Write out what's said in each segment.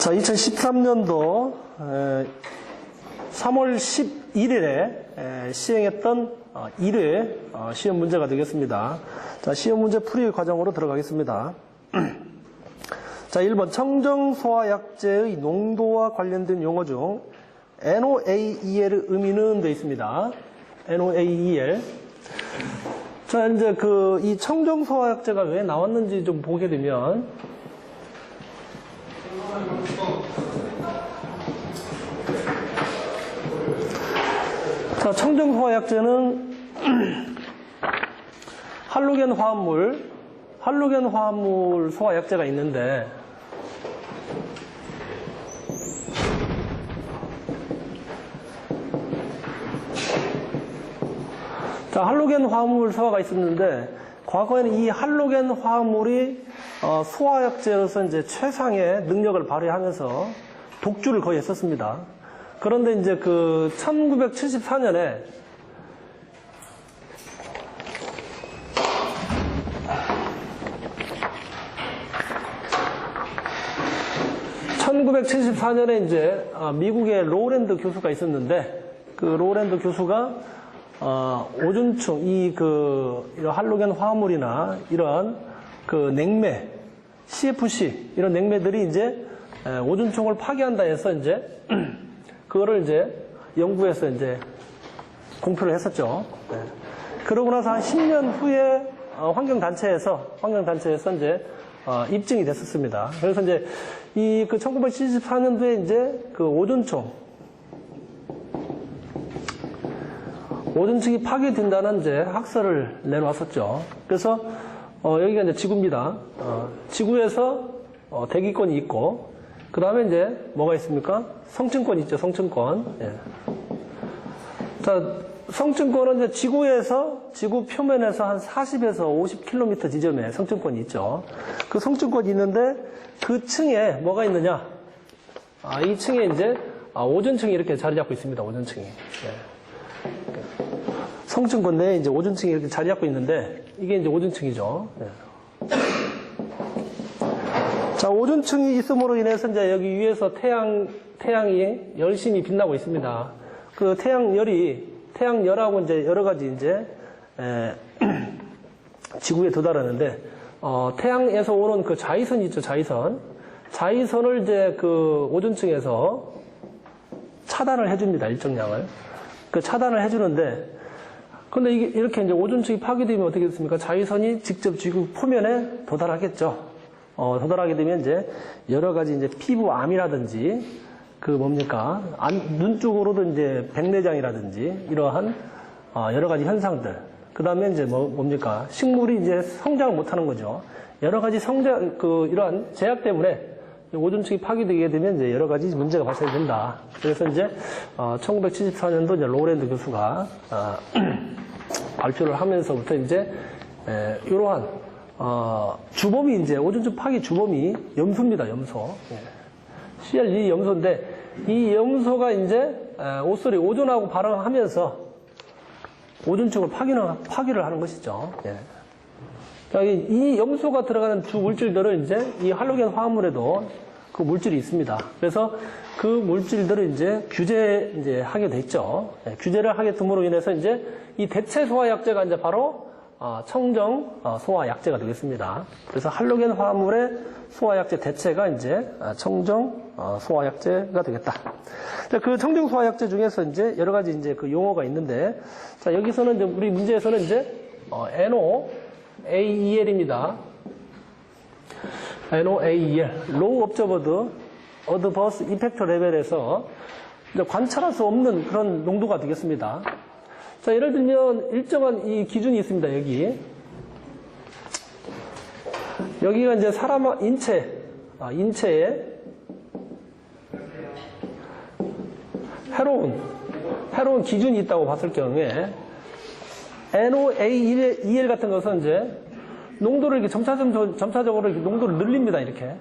자, 2013년도 3월 11일에 시행했던 1회 시험 문제가 되겠습니다. 자, 시험 문제 풀이 과정으로 들어가겠습니다. 자, 1번 청정소화약제의 농도와 관련된 용어 중 NOAEL의 의미는 되어 있습니다. NOAEL. 자, 이제 이 청정소화약제가 왜 나왔는지 좀 보게 되면, 자, 청정소화약제는 할로겐 화합물 소화약제가 있는데, 자, 할로겐 화합물 소화가 있었는데, 과거에는 이 할로겐 화합물이 소화약제로서 이제 최상의 능력을 발휘하면서 독주를 거의 했었습니다. 그런데 이제 1974년에 이제 미국의 로랜드 교수가 있었는데, 그 로랜드 교수가 오존층, 이런 할로겐 화합물이나 이런 냉매, CFC, 이런 냉매들이 이제 오존층을 파괴한다 해서 이제 그거를 이제 연구해서 이제 공표를 했었죠. 네. 그러고 나서 한 10년 후에 환경단체에서 이제 입증이 됐었습니다. 그래서 이제 1974년도에 이제 오존층이 파괴된다는 이제 학설을 내놓았었죠. 그래서 여기가 이제 지구입니다. 지구에서 대기권이 있고, 그 다음에 이제 뭐가 있습니까? 성층권이 있죠. 성층권. 예. 자, 성층권은 이제 지구 표면에서 한 40에서 50km 지점에 성층권이 있죠. 그 성층권이 있는데 그 층에 뭐가 있느냐? 이 층에 이제 오존층이 이렇게 자리 잡고 있습니다. 오존층이. 예. 성층권 내에 이제 오존층이 이렇게 자리 잡고 있는데, 이게 이제 오존층이죠. 예. 자, 오존층이 있음으로 인해서 이제 여기 위에서 태양이 열심히 빛나고 있습니다. 그 태양열하고 이제 여러 가지 이제 지구에 도달하는데, 태양에서 오는 그 자위선이 있죠. 자위선을 이제 오존층에서 차단을 해줍니다. 일정량을. 그 차단을 해주는데, 근데 이렇게 이제 오존층이 파괴되면 어떻게 됐습니까? 자위선이 직접 지구 표면에 도달하겠죠. 도달하게 되면 이제 여러 가지 이제 피부암이라든지 눈 쪽으로도 이제 백내장이라든지 이러한 여러 가지 현상들. 그 다음에 이제 식물이 이제 성장을 못하는 거죠. 여러 가지 이러한 제약 때문에 오존층이 파괴되게 되면 이제 여러 가지 문제가 발생된다. 그래서 이제 1974년도 이제 로랜드 교수가 발표를 하면서부터 이제 이러한 주범이 이제 오존층 파괴 주범이 염소입니다. 염소. 예. CL2 염소인데, 이 염소가 이제 오존하고 발응하면서 오존층을 파괴를 하는 것이죠. 예. 이 염소가 들어가는 주 물질들은 이제 이 할로겐 화합물에도 그 물질이 있습니다. 그래서 그 물질들을 이제 하게 됐죠. 예. 규제를 하게 됨으로 인해서 이제 이 대체 소화약제가 이제 바로 청정 소화약제가 되겠습니다. 그래서 할로겐 화합물의 소화약제 대체가 이제 청정 소화약제가 되겠다. 그 청정 소화약제 중에서 이제 여러 가지 이제 용어가 있는데, 자, 여기서는 이제 우리 문제에서는 이제 NOAEL입니다. NOAEL, Low Observed Adverse Effect 레벨에서 관찰할 수 없는 그런 농도가 되겠습니다. 자, 예를 들면 일정한 이 기준이 있습니다. 여기가 이제 사람 인체에 해로운 기준이 있다고 봤을 경우에 NOAEL 같은 것은 이제 농도를 이렇게 점차적으로 이렇게 농도를 늘립니다. 이렇게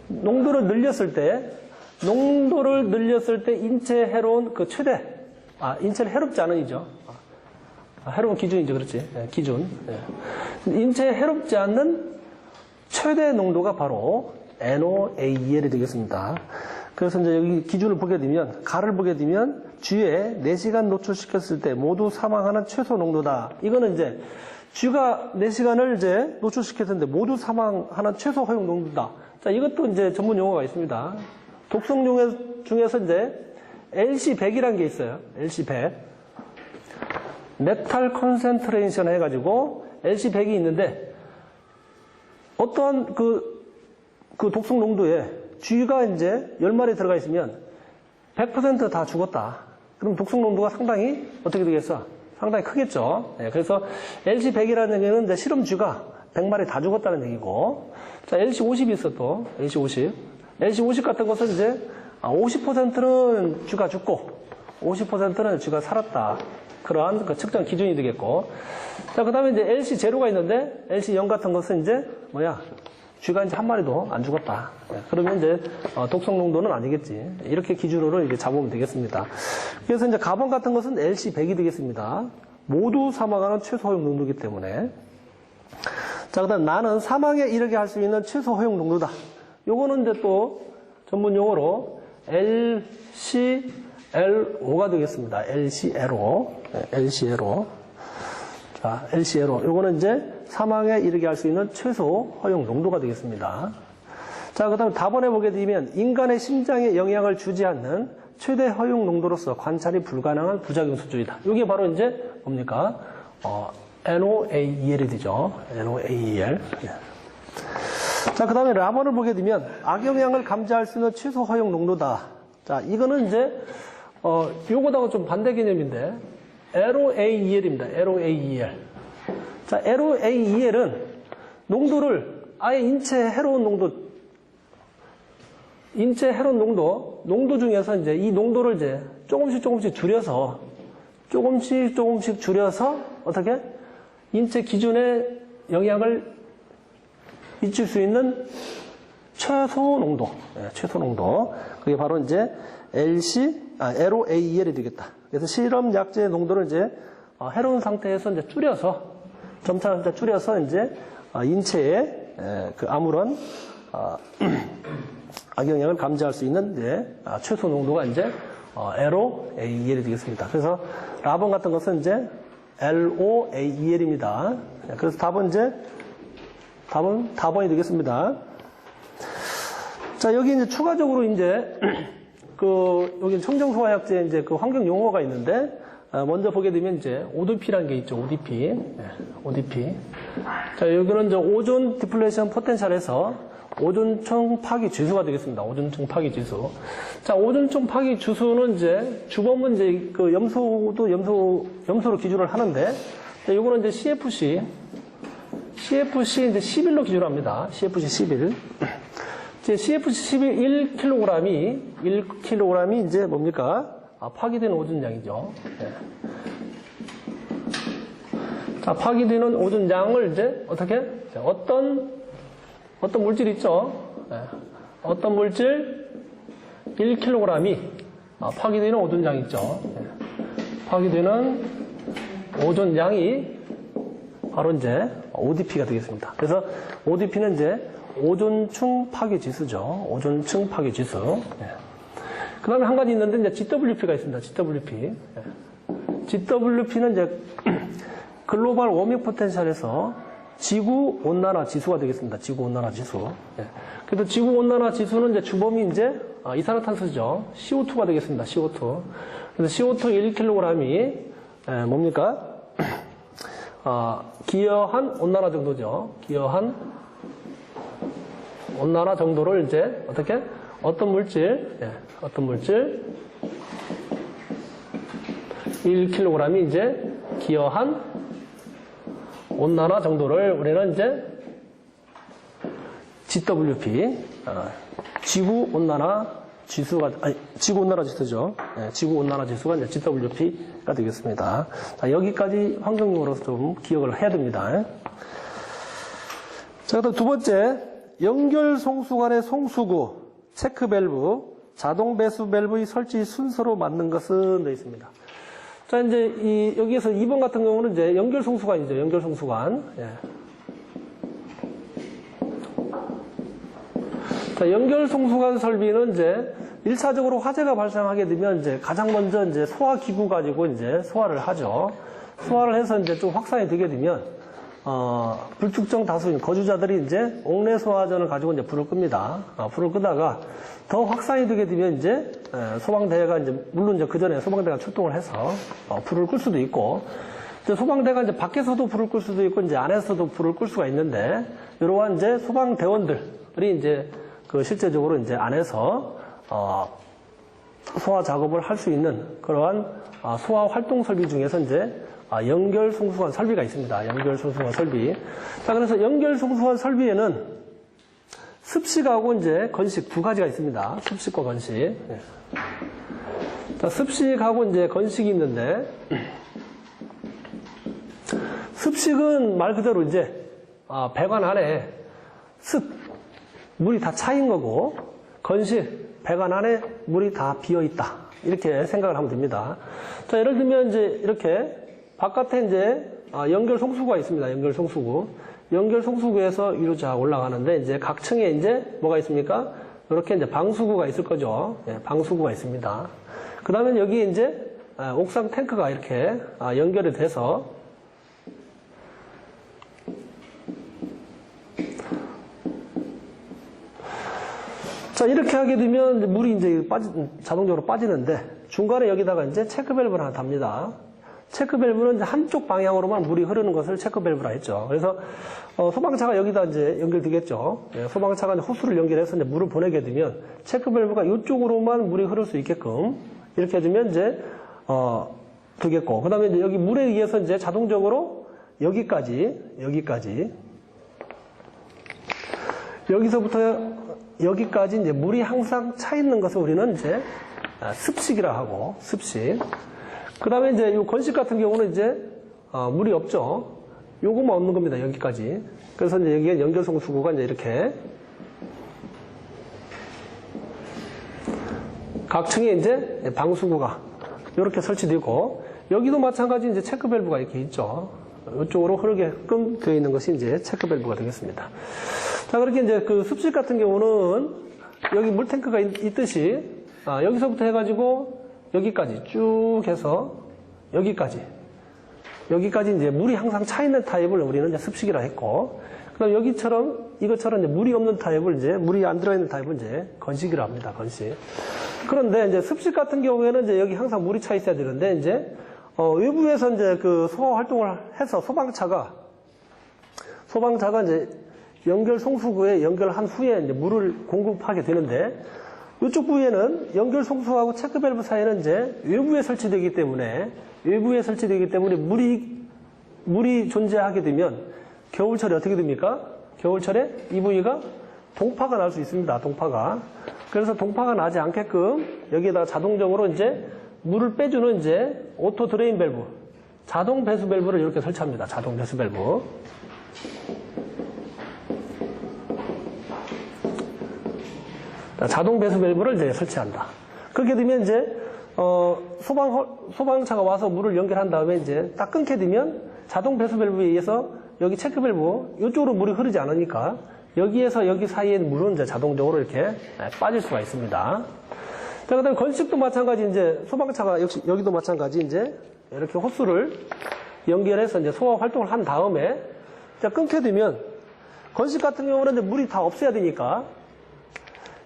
농도를 늘렸을 때 인체 해로운 최대, 인체를 해롭지 않은이죠. 해로운 기준이죠. 그렇지. 네, 기준. 네. 인체에 해롭지 않는 최대 농도가 바로 NOAEL이 되겠습니다. 그래서 이제 여기 기준을 보게 되면, 가를 보게 되면, 쥐에 4시간 노출시켰을 때 모두 사망하는 최소 농도다. 이거는 이제, 쥐가 4시간을 이제 노출시켰는데 모두 사망하는 최소 허용 농도다. 자, 이것도 이제 전문 용어가 있습니다. 독성 용어 중에서 이제, LC100이라는 게 있어요. LC100. 메탈 컨센트레이션 해가지고, LC100이 있는데, 어떠한 그 독성 농도에 쥐가 이제 10마리 들어가 있으면 100% 다 죽었다. 그럼 독성 농도가 상당히 어떻게 되겠어? 상당히 크겠죠. 네, 그래서 LC100이라는 얘기는 이제 실험 쥐가 100마리 다 죽었다는 얘기고, 자, LC50이 있어 또, LC50. LC50 같은 것은 이제 50%는 쥐가 죽고 50%는 쥐가 살았다. 그러한 그 측정 기준이 되겠고, 자, 그 다음에 이제 LC0가 있는데, LC0 같은 것은 이제, 쥐가 이제 한 마리도 안 죽었다. 그러면 이제, 독성 농도는 아니겠지. 이렇게 기준으로 이제 잡으면 되겠습니다. 그래서 이제 가번 같은 것은 LC100이 되겠습니다. 모두 사망하는 최소 허용 농도이기 때문에. 자, 그 다음 나는 사망에 이르게 할 수 있는 최소 허용 농도다. 요거는 이제 또 전문 용어로 LCLO가 되겠습니다. LCLO. LCLO. 자, LCLO. 요거는 이제 사망에 이르게 할 수 있는 최소 허용 농도가 되겠습니다. 자, 그 다음에 답안에 보게 되면 인간의 심장에 영향을 주지 않는 최대 허용 농도로서 관찰이 불가능한 부작용 수준이다. 이게 바로 이제 뭡니까? NOAEL이 되죠. NOAEL. 자, 그 다음에 라번을 보게 되면 악영향을 감지할 수 있는 최소 허용 농도다. 자, 이거는 이제 요거하고 좀 반대 개념인데 LOAEL입니다. LOAEL. 자, LOAEL은 농도를 아예 인체 해로운 농도 중에서 이제 이 농도를 이제 조금씩 줄여서 어떻게 인체 기준에 영향을 미칠 수 있는 최소 농도. 그게 바로 이제 LOAEL이 되겠다. 그래서 실험 약제의 농도를 이제 해로운 상태에서 이제 점차 줄여서 이제 인체에 그 아무런 악영향을 감지할 수 있는 이제 최소 농도가 이제 LOAEL이 되겠습니다. 그래서 라번 같은 것은 이제 LOAEL입니다. 그래서 답은 이제 답번이 되겠습니다. 자, 여기 이제 추가적으로 이제 여기 청정소화약제 이제 그 환경 용어가 있는데, 먼저 보게 되면 이제 ODP라는 게 있죠. ODP. ODP. 자, 여기는 이제 오존 디플레이션 포텐셜에서 오존층 파기 지수가 되겠습니다. 오존층 파기 지수. 자, 오존층 파기 지수는 이제 주범은 이제 그 염소로 기준을 하는데, 자, 요거는 이제 CFC 이제 11로 기준합니다. CFC 11. 이제 CFC 11 1kg이 이제 뭡니까? 파기되는 오존량이죠. 네. 자, 파기되는 오존량을 이제 어떻게? 자, 어떤 물질 있죠? 네. 어떤 물질 1kg이 파기되는 오존량 있죠. 네. 파기되는 오존량이 바로 이제 ODP가 되겠습니다. 그래서 ODP는 이제 오존층 파괴 지수죠. 오존층 파괴 지수. 네. 그 다음에 한 가지 있는데, 이제 GWP가 있습니다. GWP. 네. GWP는 이제 글로벌 워밍 포텐셜에서 지구 온난화 지수가 되겠습니다. 지구 온난화 지수. 네. 그래서 지구 온난화 지수는 이제 주범이 이제 이산화탄소죠. CO2가 되겠습니다. CO2. 그래서 CO2 1kg이 뭡니까? 기여한 온난화 정도죠. 기여한 온난화 정도를 이제 어떻게? 어떤 물질 1kg이 이제 기여한 온난화 정도를 우리는 이제 GWP, 지구 온난화 지수가, 지구 온난화 지수죠. 네, 지구 온난화 지수가 이제 GWP가 되겠습니다. 자, 여기까지 환경용어로서 좀 기억을 해야 됩니다. 자, 그다음 두 번째, 연결 송수관의 송수구, 체크 밸브, 자동 배수 밸브의 설치 순서로 맞는 것은 되어 있습니다. 자, 이제 여기에서 2번 같은 경우는 이제 연결 송수관이죠. 연결 송수관. 예. 자, 연결 송수관 설비는 이제 1차적으로 화재가 발생하게 되면 이제 가장 먼저 이제 소화 기구 가지고 이제 소화를 하죠. 소화를 해서 이제 좀 확산이 되게 되면 불특정 다수인 거주자들이 이제 옥내 소화전을 가지고 이제 불을 끕니다. 불을 끄다가 더 확산이 되게 되면 이제 소방대가 이제 물론 이제 그 전에 소방대가 출동을 해서 불을 끌 수도 있고 이제 소방대가 이제 밖에서도 불을 끌 수도 있고 이제 안에서도 불을 끌 수가 있는데 이러한 이제 소방대원들이 이제 그 실제적으로 이제 안에서 소화 작업을 할 수 있는 그러한 소화 활동 설비 중에서 이제 연결 송수관 설비가 있습니다. 연결 송수관 설비. 자, 그래서 연결 송수관 설비에는 습식하고 이제 건식 두 가지가 있습니다. 습식과 건식. 예. 자, 습식하고 이제 건식이 있는데, 습식은 말 그대로 이제, 배관 안에 물이 다 차인 거고, 건식, 배관 안에 물이 다 비어 있다. 이렇게 생각을 하면 됩니다. 자, 예를 들면 이제 이렇게 바깥에 이제 연결 송수구가 있습니다. 연결 송수구. 연결 송수구에서 위로 쫙 올라가는데 이제 각 층에 이제 뭐가 있습니까? 이렇게 이제 방수구가 있을 거죠. 예, 방수구가 있습니다. 그 다음에 여기에 이제 옥상 탱크가 이렇게 연결이 돼서 자, 이렇게 하게 되면 물이 이제 자동적으로 빠지는데 중간에 여기다가 이제 체크밸브를 하나 답니다. 체크밸브는 이제 한쪽 방향으로만 물이 흐르는 것을 체크밸브라 했죠. 그래서 소방차가 여기다 이제 연결되겠죠. 예, 소방차가 이제 호스를 연결해서 이제 물을 보내게 되면 체크밸브가 이쪽으로만 물이 흐를 수 있게끔 이렇게 해주면 이제 되겠고, 그다음에 이제 여기 물에 의해서 이제 자동적으로 여기서부터 여기까지 이제 물이 항상 차 있는 것을 우리는 이제 습식이라 하고, 습식. 그 다음에 이제 이 건식 같은 경우는 이제 물이 없죠. 요것만 없는 겁니다. 여기까지. 그래서 이제 여기에 연결송수구가 이제 이렇게 각 층에 이제 방수구가 이렇게 설치되고, 여기도 마찬가지 이제 체크밸브가 이렇게 있죠. 이쪽으로 흐르게끔 되어 있는 것이 이제 체크밸브가 되겠습니다. 자, 그렇게 이제 그 습식 같은 경우는 여기 물탱크가 있듯이 여기서부터 해가지고 여기까지 쭉 해서 여기까지 이제 물이 항상 차 있는 타입을 우리는 이제 습식이라 했고, 그다음 이것처럼 이제 물이 없는 타입을 이제 물이 안 들어있는 타입을 이제 건식이라 합니다. 건식. 그런데 이제 습식 같은 경우에는 이제 여기 항상 물이 차 있어야 되는데 이제 외부에서 이제 그 소화 활동을 해서 소방차가 이제 연결 송수구에 연결한 후에 이제 물을 공급하게 되는데, 이쪽 부위에는 연결 송수하고 체크밸브 사이에는 이제 외부에 설치되기 때문에 물이 존재하게 되면 겨울철에 어떻게 됩니까? 겨울철에 이 부위가 동파가 날 수 있습니다. 동파가. 그래서 동파가 나지 않게끔 여기에다가 자동적으로 이제 물을 빼주는 이제 오토 드레인 밸브, 자동 배수 밸브를 이렇게 설치합니다. 자동 배수 밸브. 자동 배수 밸브를 이제 설치한다. 그렇게 되면 이제 소방차가 와서 물을 연결한 다음에 이제 딱 끊게 되면 자동 배수 밸브에 의해서 여기 체크 밸브 이쪽으로 물이 흐르지 않으니까 여기에서 여기 사이에 물은 이제 자동적으로 이렇게 빠질 수가 있습니다. 자, 그다음에 건식도 마찬가지, 이제 소방차가 역시 여기도 마찬가지 이제 이렇게 호스를 연결해서 이제 소화 활동을 한 다음에 자, 끊게 되면 건식 같은 경우는 이제 물이 다 없어야 되니까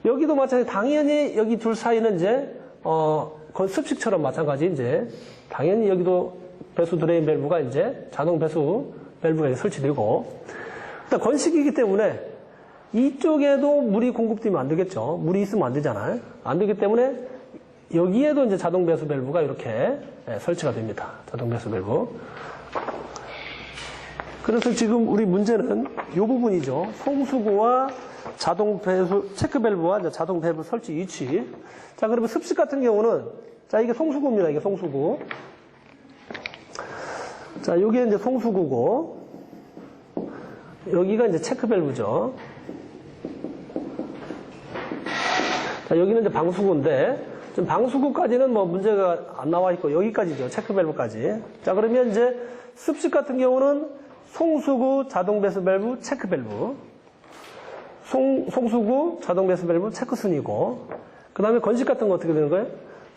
여기도 마찬가지, 당연히 여기 둘 사이는 이제 습식처럼 마찬가지 이제 당연히 여기도 배수 드레인 밸브가 이제 자동 배수 밸브가 설치되고, 일단 건식이기 때문에 이쪽에도 물이 공급되면 안 되겠죠. 물이 있으면 안 되잖아요. 안 되기 때문에 여기에도 이제 자동 배수 밸브가 이렇게 설치가 됩니다. 자동 배수 밸브. 그래서 지금 우리 문제는 이 부분이죠. 송수구와 자동 배수, 체크 밸브와 자동 밸브 설치 위치. 자, 그러면 습식 같은 경우는, 자, 이게 송수구입니다. 이게 송수구. 자, 여기에 이제 송수구고, 여기가 이제 체크 밸브죠. 자, 여기는 이제 방수구인데, 지금 방수구까지는 뭐 문제가 안 나와 있고, 여기까지죠. 체크 밸브까지. 자, 그러면 이제 습식 같은 경우는 송수구, 자동 배수 밸브, 체크 밸브. 송수구, 자동 배수 밸브, 체크 순이고, 그 다음에 건식 같은 거 어떻게 되는 거예요?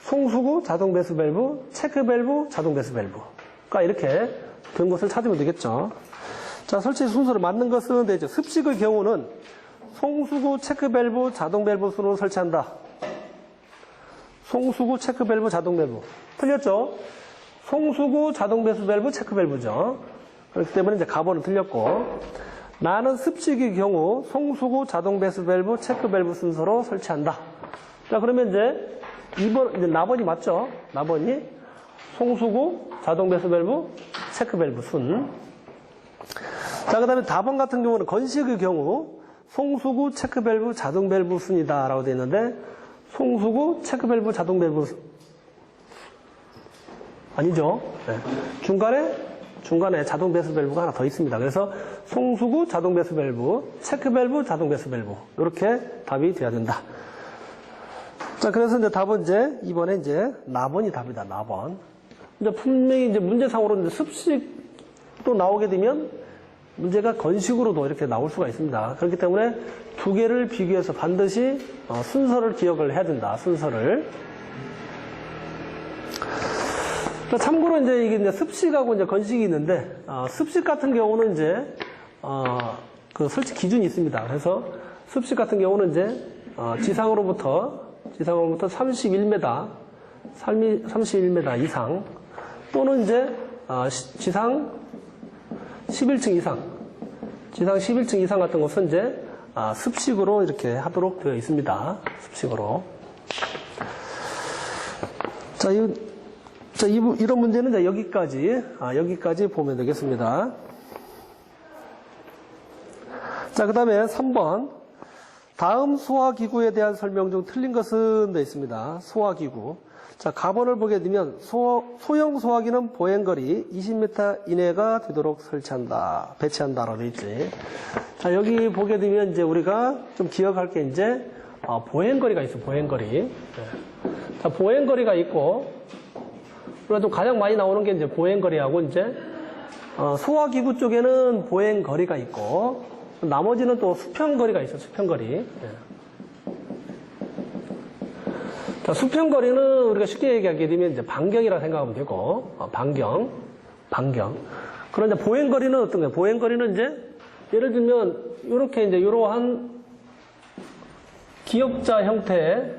송수구, 자동 배수 밸브, 체크 밸브, 자동 배수 밸브가 이렇게 된 것을 찾으면 되겠죠. 자, 설치 순서를 맞는 것은 되죠. 습식의 경우는 송수구, 체크 밸브, 자동 밸브 순으로 설치한다. 송수구, 체크 밸브, 자동 밸브. 틀렸죠? 송수구, 자동 배수 밸브, 체크 밸브죠. 그렇기 때문에 이제 가번은 틀렸고, 나는 습식의 경우 송수구, 자동 배수 밸브, 체크 밸브 순서로 설치한다. 자, 그러면 이제 2번, 이제 나번이 맞죠? 나번이 송수구, 자동 배수 밸브, 체크 밸브 순. 자, 그 다음에 다번 같은 경우는 건식의 경우 송수구, 체크 밸브, 자동 밸브 순이다 라고 되어 있는데, 송수구, 체크 밸브, 자동 밸브 아니죠. 네. 중간에 자동 배수 밸브가 하나 더 있습니다. 그래서 송수구, 자동 배수 밸브, 체크 밸브, 자동 배수 밸브 이렇게 답이 돼야 된다. 자, 그래서 이제 답은 이제 이번에 이제 나번이 답이다. 나번. 이제 분명히 이제 문제상으로 이제 습식도 나오게 되면 문제가 건식으로도 이렇게 나올 수가 있습니다. 그렇기 때문에 두 개를 비교해서 반드시 순서를 기억을 해야 된다. 순서를. 참고로 이제 이게 이제 습식하고 이제 건식이 있는데, 습식 같은 경우는 이제, 그 설치 기준이 있습니다. 그래서 습식 같은 경우는 이제, 지상으로부터 31m, 31m 이상, 또는 이제, 지상 11층 이상, 지상 11층 이상 같은 것은 이제, 습식으로 이렇게 하도록 되어 있습니다. 습식으로. 자, 이런 문제는 이제 여기까지 보면 되겠습니다. 자, 그 다음에 3번. 다음 소화기구에 대한 설명 중 틀린 것은 되어 있습니다. 소화기구. 자, 가번을 보게 되면 소형 소화기는 보행거리 20m 이내가 되도록 배치한다라고 되어 있지. 자, 여기 보게 되면 이제 우리가 좀 기억할 게 이제, 보행거리가 있어, 보행거리. 네. 자, 보행거리가 있고, 그래도 가장 많이 나오는 게 이제 보행거리하고 이제 소화기구 쪽에는 보행거리가 있고 나머지는 또 수평거리가 있어요. 수평거리. 예. 자, 수평거리는 우리가 쉽게 얘기하게 되면 이제 반경이라 생각하면 되고 반경. 그런데 보행거리는 어떤 거예요? 보행거리는 이제 예를 들면 이렇게 이제 이러한 기역자 형태의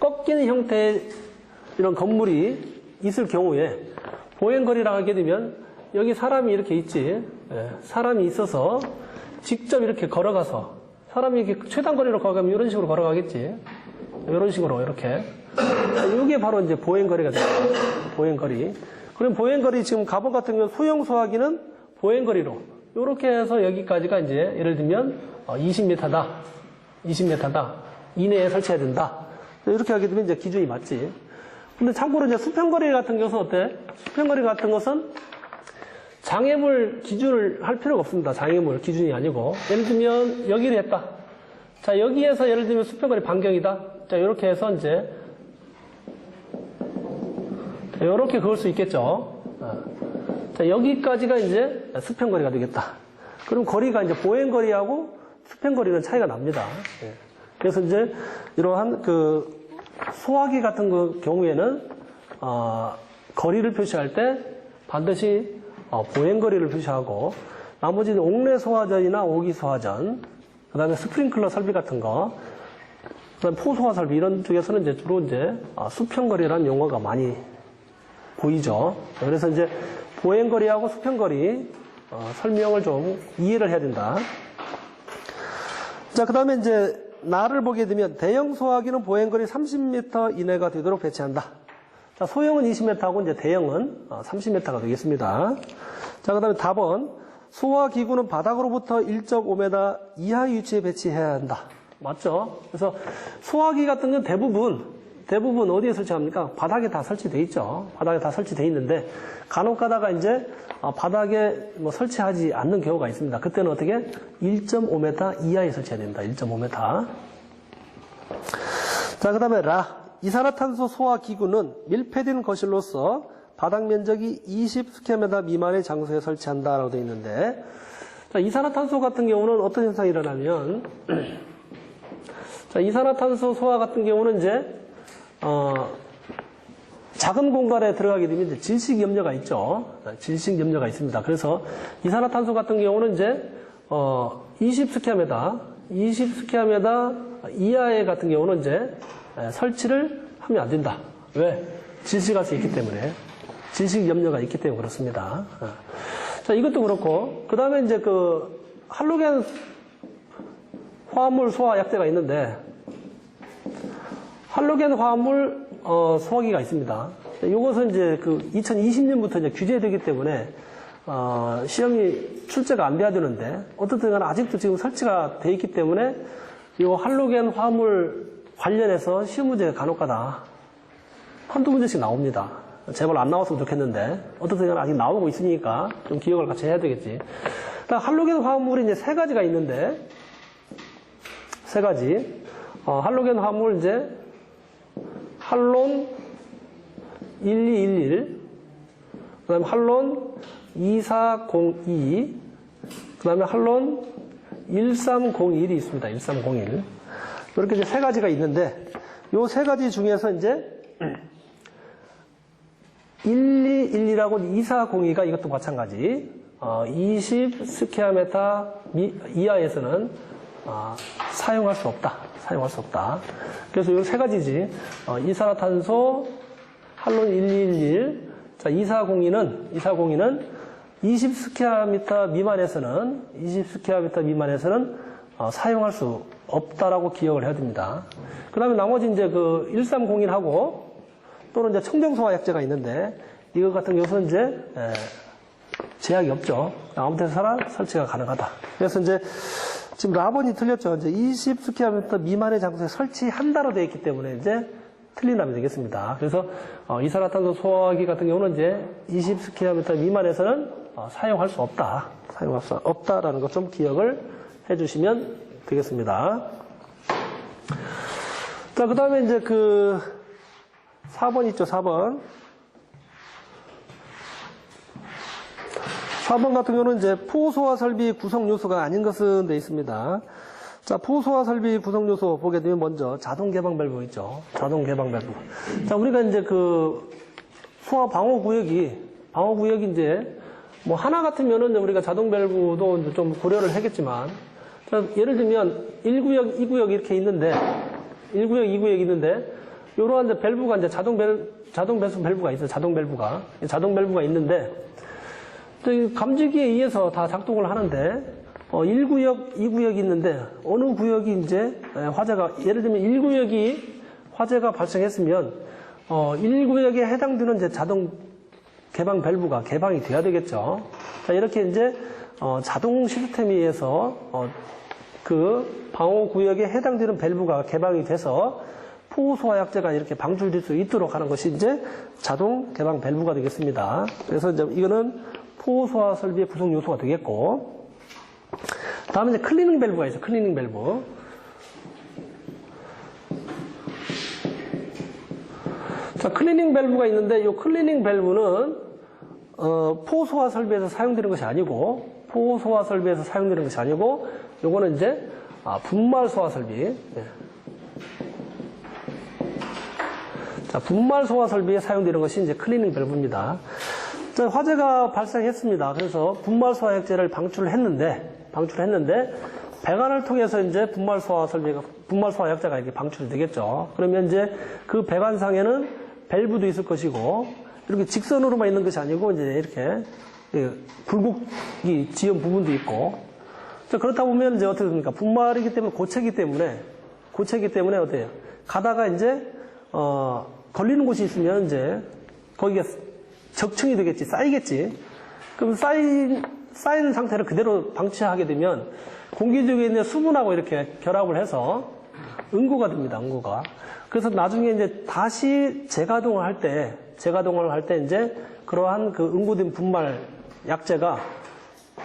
꺾이는 형태의 이런 건물이 있을 경우에 보행거리라고 하게 되면 여기 사람이 이렇게 있지. 예, 사람이 있어서 직접 이렇게 걸어가서 사람이 이렇게 최단거리로 걸어가면 이런 식으로 걸어가겠지. 이런 식으로 이렇게. 이게 바로 이제 보행거리가 됩니다. 보행거리. 그럼 보행거리 지금 가번 같은 경우 소형 소화기는 보행거리로 이렇게 해서 여기까지가 이제 예를 들면 20m다. 20m다. 이내에 설치해야 된다. 이렇게 하게 되면 이제 기준이 맞지. 근데 참고로 이제 수평거리 같은 것은 어때? 수평거리 같은 것은 장애물 기준을 할 필요가 없습니다. 장애물 기준이 아니고. 예를 들면 여기를 했다. 자, 여기에서 예를 들면 수평거리 반경이다. 자, 이렇게 해서 이제 이렇게 그을 수 있겠죠. 자, 여기까지가 이제 수평거리가 되겠다. 그럼 거리가 이제 보행거리하고 수평거리는 차이가 납니다. 그래서 이제 이러한 소화기 같은 그 경우에는 거리를 표시할 때 반드시 보행거리를 표시하고 나머지는 옥내 소화전이나 오기 소화전, 그다음에 스프링클러 설비 같은 거, 그다음에 포소화 설비 이런 쪽에서는 이제 주로 이제 수평거리라는 용어가 많이 보이죠. 그래서 이제 보행거리하고 수평거리 설명을 좀 이해를 해야 된다. 자, 그다음에 이제 나를 보게 되면 대형 소화기는 보행거리 30m 이내가 되도록 배치한다. 자, 소형은 20m하고 이제 대형은 30m가 되겠습니다. 자, 그 다음에 답은 소화기구는 바닥으로부터 1.5m 이하 위치에 배치해야 한다. 맞죠? 그래서 소화기 같은 건 대부분 어디에 설치합니까? 바닥에 다 설치되어 있죠. 바닥에 다 설치되어 있는데 간혹 가다가 이제 바닥에 설치하지 않는 경우가 있습니다. 그때는 어떻게? 1.5m 이하에 설치해야 된다. 1.5m. 자, 그 다음에 이산화탄소 소화기구는 밀폐된 거실로서 바닥 면적이 20스퀘어미터 미만의 장소에 설치한다라고 되어 있는데, 자, 이산화탄소 같은 경우는 어떤 현상이 일어나면 자, 이산화탄소 소화 같은 경우는 이제, 작은 공간에 들어가게 되면 이제 질식 염려가 있죠. 질식 염려가 있습니다. 그래서 이산화탄소 같은 경우는 이제, 20스퀘어미터 이하의 같은 경우는 이제, 설치를 하면 안 된다. 왜? 질식할 수 있기 때문에. 질식 염려가 있기 때문에 그렇습니다. 자, 이것도 그렇고, 그 다음에 이제 그, 할로겐 화합물 소화 약제가 있는데, 할로겐 화합물, 소화기가 있습니다. 이것은 이제 그 2020년부터 이제 규제되기 때문에, 시험이 출제가 안 돼야 되는데, 어떻든 간에 아직도 지금 설치가 돼 있기 때문에, 이 할로겐 화합물 관련해서 시험 문제가 간혹가다 한두 문제씩 나옵니다. 제발 안 나왔으면 좋겠는데, 어떻든 간에 아직 나오고 있으니까 좀 기억을 같이 해야 되겠지. 할로겐 화합물이 이제 세 가지가 있는데, 세 가지. 할로겐 화합물 이제, 할론 1211, 그 다음에 할론 2402, 그 다음에 할론 1301이 있습니다. 1301. 이렇게 이제 세 가지가 있는데, 요 세 가지 중에서 이제, 1212하고 2402가 이것도 마찬가지. 20 스퀘어미터 이하에서는 사용할 수 없다. 사용할 수 없다. 그래서 이 세 가지지. 이산화탄소, 할론 1211, 자, 2402는 20 스퀘어미터 미만에서는 사용할 수 없다라고 기억을 해야 됩니다. 그 다음에 나머지 이제 그 1301하고 또는 이제 청정소화 약제가 있는데 이거 같은 경우는 이제 제약이 없죠. 아무 데서나 설치가 가능하다. 그래서 이제 지금 라번이 틀렸죠. 이제 20 스퀘어미터 미만의 장소에 설치한다로 되어 있기 때문에 이제 틀린 답이 되겠습니다. 그래서 이산화탄소 소화기 같은 경우는 이제 20 스퀘어미터 미만에서는 사용할 수 없다. 사용할 수 없다라는 것 좀 기억을 해주시면 되겠습니다. 자, 그 다음에 이제 그 4번 있죠, 4번. 4번 같은 경우는 이제 포소화 설비 구성 요소가 아닌 것은 돼 있습니다. 자, 포소화 설비 구성 요소 보게 되면 먼저 자동 개방 밸브 있죠. 자동 개방 밸브. 자, 우리가 이제 그 소화 방어 구역이 이제 뭐 하나 같으면은 우리가 자동 밸브도 이제 좀 고려를 하겠지만, 자, 예를 들면 1구역, 2구역 이렇게 있는데, 1구역, 2구역 있는데, 요러한 이제 밸브가 이제 자동 배수 밸브가 있어요. 자동 밸브가 있는데, 감지기에 의해서 다 작동을 하는데, 1구역, 2구역이 있는데, 어느 구역이 이제 화재가, 예를 들면 1구역이 화재가 발생했으면, 1구역에 해당되는 이제 자동 개방 밸브가 개방이 돼야 되겠죠. 자, 이렇게 이제, 자동 시스템에 의해서, 그 방호 구역에 해당되는 밸브가 개방이 돼서, 포소화 약제가 이렇게 방출될 수 있도록 하는 것이 이제 자동 개방 밸브가 되겠습니다. 그래서 이제 이거는 포소화 설비의 구성 요소가 되겠고, 다음에 이제 클리닝 밸브가 있어요. 클리닝 밸브. 자, 클리닝 밸브가 있는데, 이 클리닝 밸브는 포소화 설비에서 사용되는 것이 아니고, 요거는 이제 분말 소화 설비. 예. 자, 분말 소화 설비에 사용되는 것이 이제 클리닝 밸브입니다. 자, 화재가 발생했습니다. 그래서 분말 소화 약제를 방출을 했는데 배관을 통해서 이제 분말 소화 약제가 이렇게 방출이 되겠죠. 그러면 이제 그 배관상에는 밸브도 있을 것이고, 이렇게 직선으로만 있는 것이 아니고 이제 이렇게 굴곡이 지연 부분도 있고. 자, 그렇다 보면 이제 어떻게 됩니까? 분말이기 때문에 고체이기 때문에 어때요? 가다가 이제 걸리는 곳이 있으면 이제 거기가 적층이 되겠지, 쌓이겠지. 그럼 쌓인 상태를 그대로 방치하게 되면 공기 중에 있는 수분하고 이렇게 결합을 해서 응고가 됩니다, 응고가. 그래서 나중에 이제 다시 재가동을 할 때 이제 그러한 그 응고된 분말 약제가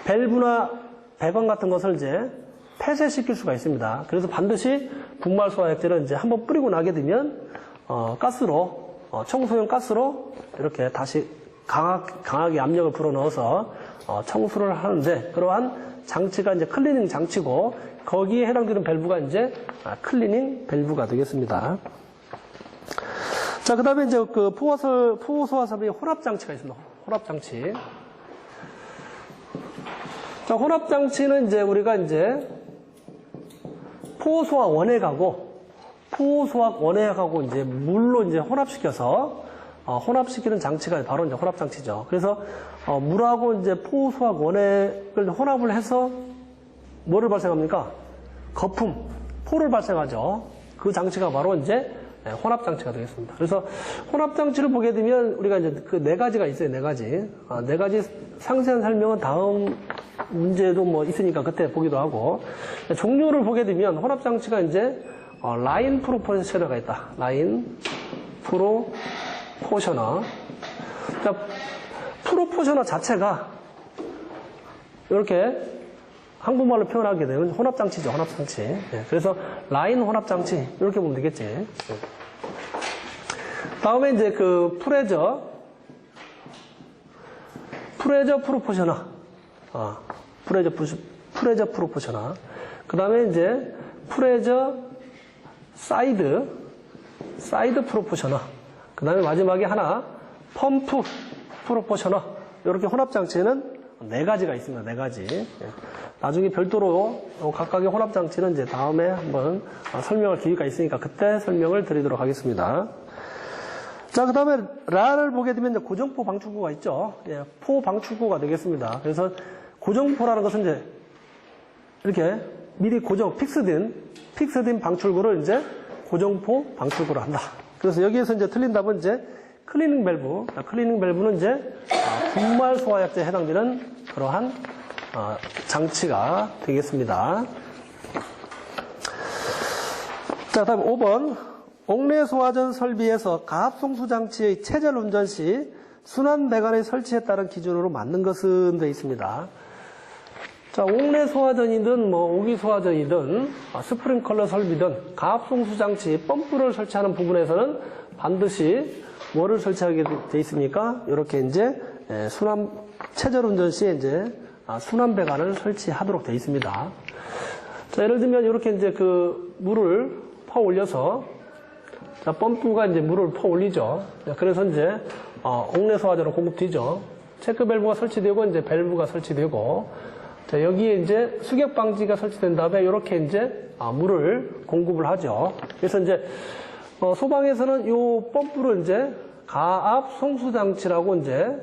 밸브나 배관 같은 것을 이제 폐쇄시킬 수가 있습니다. 그래서 반드시 분말 소화 약제를 이제 한번 뿌리고 나게 되면 가스로, 청소용 가스로 이렇게 다시 강하게 압력을 불어넣어서 청소를 하는데, 그러한 장치가 이제 클리닝 장치고 거기에 해당되는 밸브가 이제 클리닝 밸브가 되겠습니다. 자, 그 다음에 이제 그 포소화설비 혼합장치가 있습니다. 혼합장치. 자, 혼합장치는 이제 우리가 이제 포소화 원액하고 이제 물로 이제 혼합시켜서 혼합시키는 장치가 바로 이제 혼합장치죠. 그래서 물하고 이제 포소화 원액을 혼합을 해서 뭐를 발생합니까? 거품, 포를 발생하죠. 그 장치가 바로 이제 혼합장치가 되겠습니다. 그래서 혼합장치를 보게 되면 우리가 이제 그 네 가지가 있어요. 네 가지. 네 가지 상세한 설명은 다음 문제도 뭐 있으니까 그때 보기도 하고. 종류를 보게 되면 혼합장치가 이제 라인 프로포셔너가 있다. 라인 프로포셔너. 자, 프로포셔너 자체가 이렇게 한국말로 표현하게 되면 혼합장치죠. 혼합장치. 예, 그래서 라인 혼합장치 이렇게 보면 되겠지. 예. 다음에 이제 그 프레저 프로포셔너. 프레저 프로포셔너. 그 다음에 이제 프레저 사이드 프로포셔너. 그 다음에 마지막에 하나 펌프 프로포셔너. 이렇게 혼합장치는 네 가지가 있습니다. 네 가지. 예. 나중에 별도로 각각의 혼합장치는 이제 다음에 한번 설명할 기회가 있으니까 그때 설명을 드리도록 하겠습니다. 자, 그 다음에 라를 보게 되면 이제 고정포 방출구가 있죠. 예, 포 방출구가 되겠습니다. 그래서 고정포라는 것은 이제 이렇게 미리 픽스된 방출구를 이제 고정포 방출구로 한다. 그래서 여기에서 이제 틀린 답은 이제 클리닝 밸브. 클리닝 밸브는 이제 분말 소화약제에 해당되는 그러한 장치가 되겠습니다. 자, 다음 5번. 옥내 소화전 설비에서 가압송수 장치의 체절 운전 시 순환 배관의 설치에 따른 기준으로 맞는 것은 되어 있습니다. 자, 옥내 소화전이든 뭐 오기 소화전이든 스프링클러 설비든 가압송수 장치 펌프를 설치하는 부분에서는 반드시 뭐를 설치하게 되어 있습니까? 이렇게 이제 체절 운전 시에 이제 순환 배관을 설치하도록 되어 있습니다. 자, 예를 들면 이렇게 이제 그 물을 퍼 올려서 자, 펌프가 이제 물을 퍼 올리죠. 그래서 이제 옥내 소화전으로 공급되죠. 체크 밸브가 설치되고 이제 밸브가 설치되고 자, 여기에 이제 수격 방지가 설치된 다음에 이렇게 이제 물을 공급을 하죠. 그래서 이제 소방에서는 이 펌프를 이제 가압 송수 장치라고 이제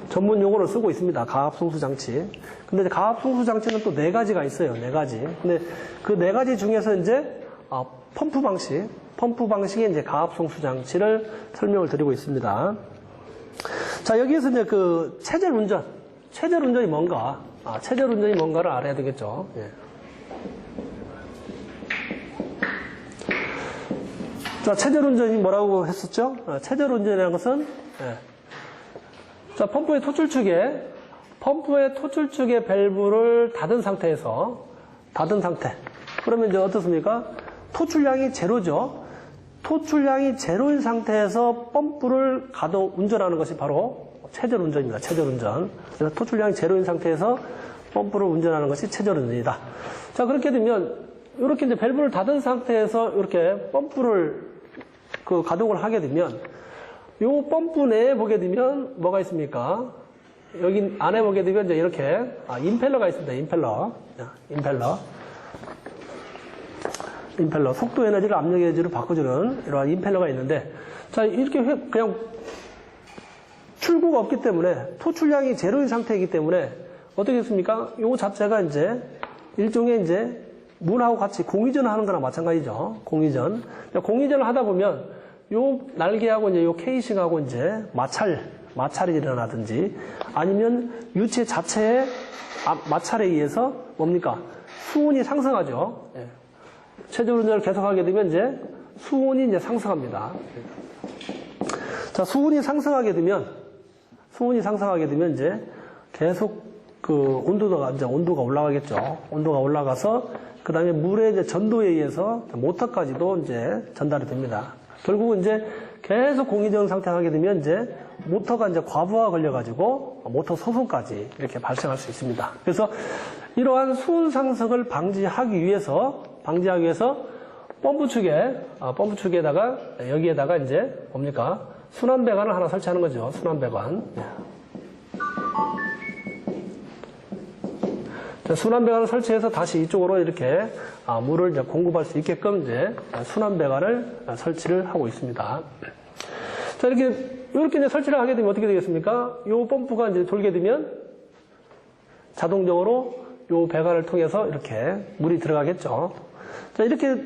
전문 용어를 쓰고 있습니다. 가압 송수 장치. 근데 이제 가압 송수 장치는 또 네 가지가 있어요. 네 가지. 근데 그 네 가지 중에서 이제 펌프 방식의 이제 가압 송수 장치를 설명을 드리고 있습니다. 자, 여기에서 이제 그 체절 운전이 뭔가, 체절 운전이 뭔가를 알아야 되겠죠. 예. 자, 체절 운전이 뭐라고 했었죠? 체절 운전이라는 것은, 예. 자, 펌프의 토출 축의 밸브를 닫은 상태. 그러면 이제 어떻습니까? 토출량이 제로죠. 토출량이 제로인 상태에서 펌프를 운전하는 것이 바로 체절 운전입니다. 체절 운전. 그래서 토출량이 제로인 상태에서 펌프를 운전하는 것이 체절 운전이다. 자, 그렇게 되면 이렇게 이제 밸브를 닫은 상태에서 이렇게 펌프를 가동을 하게 되면 이 펌프 내에 보게 되면 뭐가 있습니까? 여기 안에 보게 되면 이제 이렇게 임펠러가 있습니다. 임펠러. 속도 에너지를 압력 에너지로 바꿔주는 이러한 임펠러가 있는데, 자, 이렇게 그냥 출구가 없기 때문에, 토출량이 제로인 상태이기 때문에, 어떻게 됐습니까? 요 자체가 이제 일종의 이제 문하고 같이 공회전을 하는 거나 마찬가지죠. 공회전을 하다 보면, 요 날개하고 이제 요 케이싱하고 이제 마찰이 일어나든지, 아니면 유체 자체의 마찰에 의해서 뭡니까? 수온이 상승하죠. 예. 체절 운전을 계속하게 되면 이제 수온이 이제 상승합니다. 자, 수온이 상승하게 되면 이제 계속 그 온도가 올라가겠죠. 온도가 올라가서 그 다음에 물의 이제 전도에 의해서 모터까지도 이제 전달이 됩니다. 결국은 이제 계속 공기저항 상태가 하게 되면 이제 모터가 이제 과부하가 걸려가지고 모터 소송까지 이렇게 발생할 수 있습니다. 그래서 이러한 수온 상승을 방지하기 위해서 펌프 축에다가 여기에다가 이제 뭡니까? 순환 배관을 하나 설치하는 거죠. 순환 배관. 순환 배관을 설치해서 다시 이쪽으로 이렇게 물을 이제 공급할 수 있게끔 이제 순환 배관을 설치를 하고 있습니다. 자, 이렇게 이제 설치를 하게 되면 어떻게 되겠습니까? 요 펌프가 이제 돌게 되면 자동적으로 요 배관을 통해서 이렇게 물이 들어가겠죠. 자, 이렇게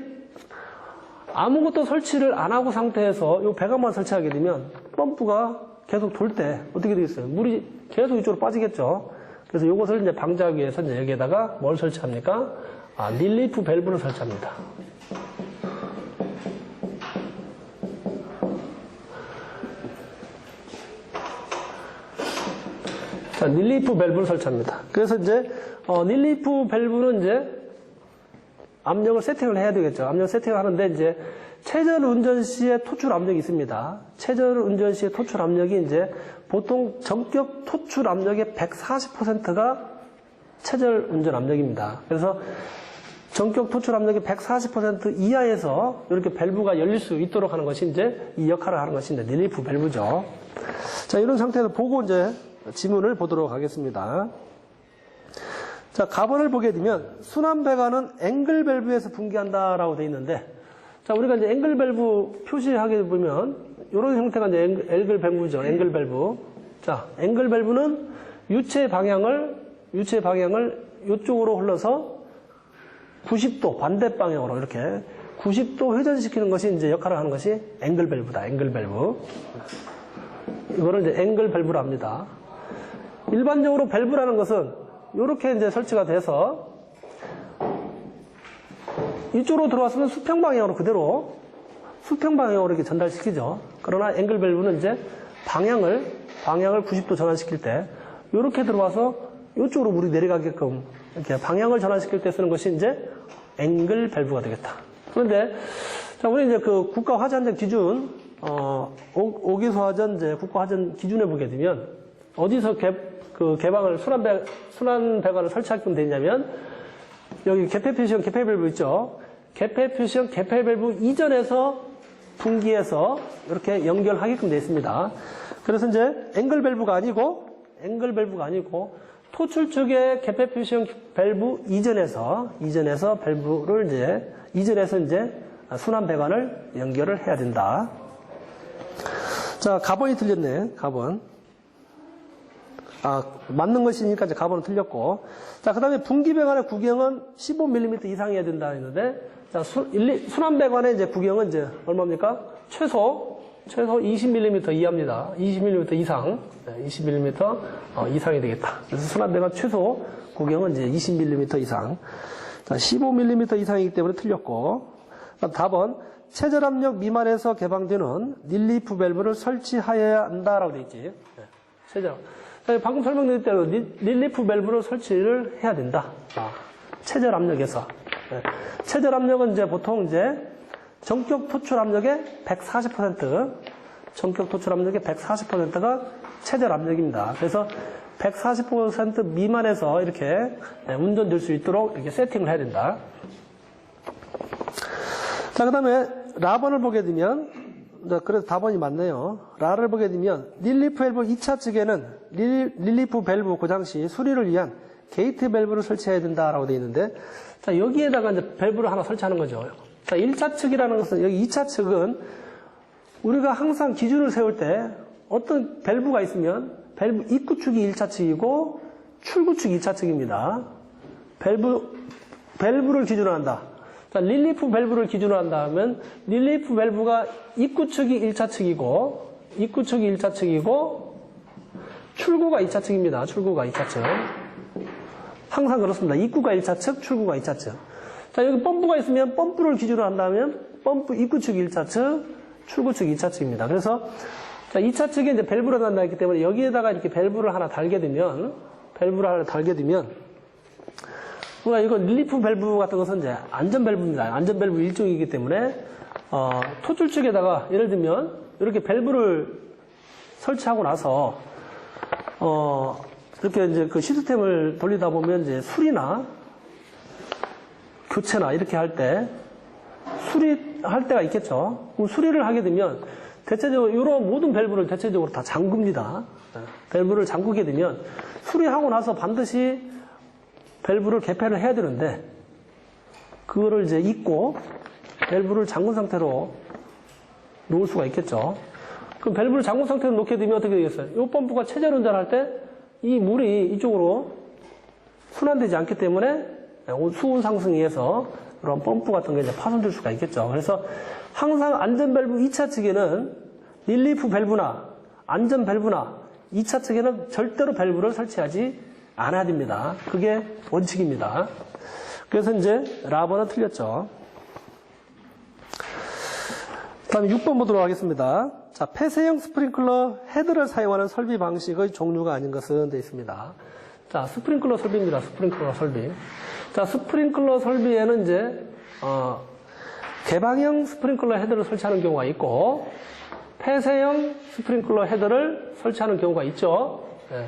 아무것도 설치를 안 하고 상태에서 요 배관만 설치하게 되면 펌프가 계속 돌 때 어떻게 되겠어요? 물이 계속 이쪽으로 빠지겠죠. 그래서 이것을 이제 방지하기 위해서 이제 여기에다가 뭘 설치합니까? 릴리프 밸브를 설치합니다. 자, 릴리프 밸브를 설치합니다. 그래서 이제 릴리프 밸브는 이제 압력을 세팅을 해야 되겠죠. 압력 세팅을 하는데 이제 최저 운전 시의 토출 압력이 있습니다. 최저 운전 시의 토출 압력이 이제 보통 전격 토출 압력의 140%가 최저 운전 압력입니다. 그래서 전격 토출 압력의 140% 이하에서 이렇게 밸브가 열릴 수 있도록 하는 것이 이제 이 역할을 하는 것이 이제 릴리프 밸브죠. 자, 이런 상태에서 보고 이제 지문을 보도록 하겠습니다. 자, 가번을 보게 되면 순환 배관은 앵글 밸브에서 분기한다라고 되어 있는데, 자, 우리가 이제 앵글 밸브 표시하게 보면 이런 형태가 이제 앵글 밸브죠. 앵글 밸브. 자, 앵글 밸브는 유체 방향을 이쪽으로 흘러서 90도 반대 방향으로 이렇게 90도 회전시키는 것이 이제 역할을 하는 것이 앵글 밸브다. 앵글 밸브. 이거를 이제 앵글 밸브로 합니다. 일반적으로 밸브라는 것은 이렇게 이제 설치가 돼서 이쪽으로 들어왔으면 수평 방향으로 그대로 수평 방향으로 이렇게 전달시키죠. 그러나 앵글 밸브는 이제 방향을 90도 전환시킬 때 이렇게 들어와서 이쪽으로 물이 내려가게끔 이렇게 방향을 전환시킬 때 쓰는 것이 이제 앵글 밸브가 되겠다. 그런데 자, 우리 이제 그 국가 화재안전 기준 5기소 화전 이제 국가 화전 기준에 보게 되면 어디서 개방을 순환 배관을 설치하게끔 되냐면 여기 개폐 표시형 개폐 밸브 있죠. 개폐 표시형 개폐 밸브 이전에서 분기해서 이렇게 연결하게끔 되어 있습니다. 그래서 이제 앵글 밸브가 아니고 토출 쪽에 개폐 표시형 밸브 이전에서 밸브를 이전해서 순환 배관을 연결을 해야 된다. 자, 가번이 틀렸네. 가번. 맞는 것이니까 이제 가번은 틀렸고. 자, 그 다음에 분기 배관의 구경은 15mm 이상이어야 된다 했는데, 자, 순환 배관의 이제 구경은 이제 얼마입니까? 최소 20mm 이하입니다. 20mm 이상. 20mm 이상이 되겠다. 그래서 순환 배관 최소 구경은 이제 20mm 이상. 자, 15mm 이상이기 때문에 틀렸고. 답은 최저 압력 미만에서 개방되는 릴리프 밸브를 설치하여야 한다라고 되어 있지. 최저. 방금 설명드린 대로 릴리프 밸브를 설치를 해야 된다. 최저 압력에서. 최저 압력은 이제 보통 이제 전격 토출 압력의 140%, 전격 토출 압력의 140%가 최저 압력입니다. 그래서 140% 미만에서 이렇게 운전될 수 있도록 이렇게 세팅을 해야 된다. 자, 그 다음에 라번을 보게 되면, 그래서 답번이 맞네요. 라를 보게 되면, 릴리프 밸브 2차 측에는 릴리프 밸브 고장 시 수리를 위한 게이트 밸브를 설치해야 된다라고 되어 있는데, 자, 여기에다가 이제 밸브를 하나 설치하는 거죠. 자, 1차 측이라는 것은, 여기 2차 측은 우리가 항상 기준을 세울 때 어떤 밸브가 있으면, 밸브 입구 축이 1차 측이고, 출구 축이 2차 측입니다. 밸브를 기준으로 한다. 자, 릴리프 밸브를 기준으로 한다면 릴리프 밸브가 입구 축이 1차 측이고 출구가 2차 측입니다. 출구가 2차 측. 항상 그렇습니다. 입구가 1차 측, 출구가 2차 측. 자, 여기 펌프가 있으면 펌프를 기준으로 한다면 펌프 입구 축이 1차 측, 출구 축이 2차 측입니다. 그래서 자, 2차 측에 이제 밸브를 단다 했기 때문에 여기에다가 이렇게 밸브를 하나 달게 되면 우리가 이거 릴리프 밸브 같은 것은 이제 안전 밸브입니다. 안전 밸브 일종이기 때문에 토출 쪽에다가 예를 들면 이렇게 밸브를 설치하고 나서, 이렇게 이제 그 시스템을 돌리다 보면 이제 수리나 교체나 이렇게 할 때, 수리할 때가 있겠죠. 그럼 수리를 하게 되면 대체적으로 이런 모든 밸브를 대체적으로 다 잠굽니다. 밸브를 잠그게 되면 수리하고 나서 반드시 밸브를 개폐를 해야 되는데, 그거를 이제 잊고 밸브를 잠근 상태로 놓을 수가 있겠죠. 그럼 밸브를 잠근 상태로 놓게 되면 어떻게 되겠어요? 이 펌프가 체절 운전할 때 이 물이 이쪽으로 순환되지 않기 때문에 수온 상승에 의해서 그런 펌프 같은 게 이제 파손될 수가 있겠죠. 그래서 항상 안전 밸브 2차 측에는 릴리프 밸브나 안전 밸브나 2차 측에는 절대로 밸브를 설치하지 않아야 됩니다. 그게 원칙입니다. 그래서 이제 라버는 틀렸죠. 다음에 6번 보도록 하겠습니다. 자, 폐쇄형 스프링클러 헤드를 사용하는 설비 방식의 종류가 아닌 것은 되어 있습니다. 자, 스프링클러 설비입니다. 스프링클러 설비. 자, 스프링클러 설비에는 이제, 개방형 스프링클러 헤드를 설치하는 경우가 있고, 폐쇄형 스프링클러 헤드를 설치하는 경우가 있죠. 네.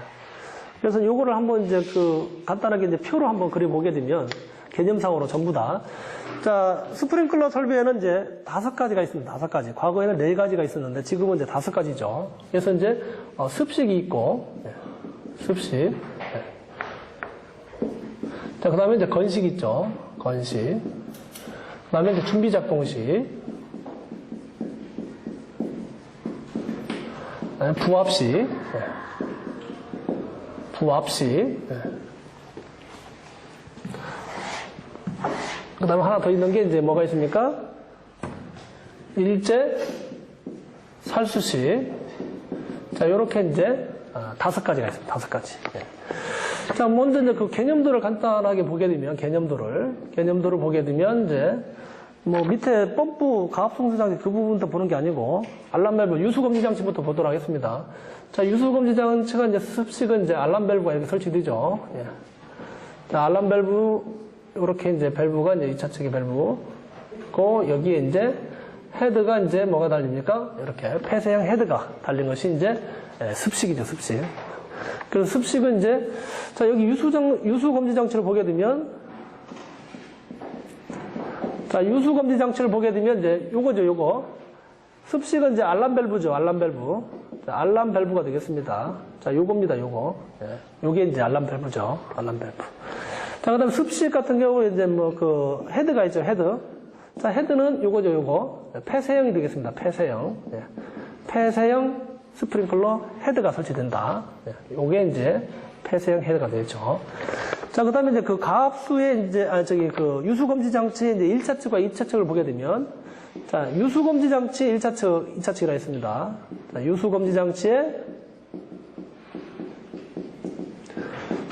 그래서 요거를 한번 이제 간단하게 이제 표로 한번 그려보게 되면, 개념상으로 전부 다. 자, 스프링클러 설비에는 이제 5가지가 있습니다. 5가지. 과거에는 4가지가 있었는데 지금은 이제 5가지죠. 그래서 이제 습식이 있고, 습식. 네. 자, 그 다음에 이제 건식 있죠. 건식. 그 다음에 이제 준비작동식. 부합식. 네. 부합식. 네. 그 다음에 하나 더 있는 게 이제 뭐가 있습니까? 일제, 살수식. 자, 요렇게 이제 5가지가 있습니다. 5가지. 네. 자, 먼저 이제 그 개념도를 간단하게 보게 되면, 개념도를 보게 되면 이제 뭐 밑에 펌프 가압송수 장치 그 부분부터 보는 게 아니고, 알람 밸브, 유수 검지 장치부터 보도록 하겠습니다. 자, 유수 검지 장치가 이제 습식은 이제 알람 밸브가 이렇게 설치되죠. 예. 자, 알람 밸브, 이렇게 이제 밸브가 이제 2차 측의 밸브고, 여기에 이제 헤드가 이제 뭐가 달립니까? 이렇게 폐쇄형 헤드가 달린 것이 이제 습식이죠, 습식. 그래서 습식은 이제, 자, 여기 유수 검지 장치를 보게 되면, 자, 유수 검지 장치를 보게 되면 이제 요거죠, 요거. 습식은 이제 알람 밸브죠, 알람 밸브. 자, 알람 밸브가 되겠습니다. 자, 요겁니다, 요거. 예. 요게 이제 알람 밸브죠, 알람 밸브. 자, 그 다음 습식 같은 경우는 이제 헤드가 있죠, 헤드. 자, 헤드는 요거죠, 요거. 폐쇄형이 되겠습니다, 폐쇄형. 예. 폐쇄형 스프링클러 헤드가 설치된다. 예. 요게 이제 폐쇄형 헤드가 되죠. 자, 그 다음에 이제 가압수의 이제, 유수검지 장치의 이제 1차 측과 2차 측을 보게 되면, 자, 유수검지 장치 1차 측, 2차 측이라 했습니다. 자, 유수검지 장치의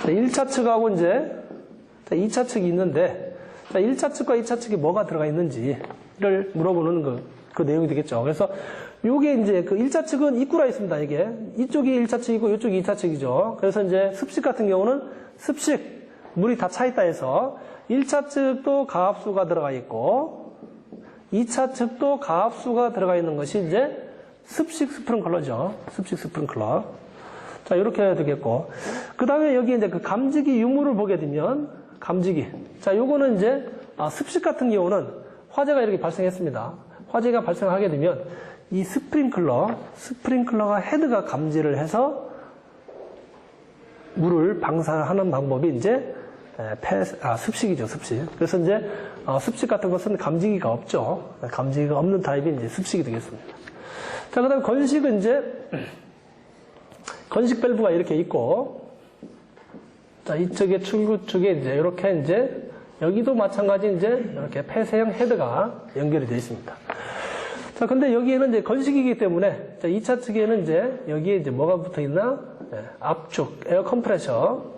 1차 측하고 이제, 2차 측이 있는데, 자, 1차 측과 2차 측에 뭐가 들어가 있는지를 물어보는 그 내용이 되겠죠. 그래서 요게 이제 1차 측은 입구라 있습니다, 이게. 이쪽이 1차 측이고 이쪽이 2차 측이죠. 그래서 이제 습식 같은 경우는 습식, 물이 다 차 있다 해서 1차 측도 가압수가 들어가 있고 2차 측도 가압수가 들어가 있는 것이 이제 습식 스프링클러죠. 습식 스프링클러. 자, 이렇게 되겠고. 그 다음에 여기 이제 감지기 유무를 보게 되면 감지기. 자, 요거는 이제, 습식 같은 경우는 화재가 이렇게 발생했습니다. 화재가 발생하게 되면 이 스프링클러가 헤드가 감지를 해서 물을 방사하는 방법이 이제, 습식이죠, 습식. 그래서 이제, 습식 같은 것은 감지기가 없죠. 감지기가 없는 타입이 이제 습식이 되겠습니다. 자, 그 다음에 건식은 이제, 건식 밸브가 이렇게 있고, 자, 이쪽에 출구 쪽에 이제 이렇게 이제 여기도 마찬가지 이제 이렇게 폐쇄형 헤드가 연결이 되어 있습니다. 자, 근데 여기에는 이제 건식이기 때문에 자, 2차 측에는 이제 여기에 이제 뭐가 붙어 있나? 네, 압축, 에어 컴프레셔.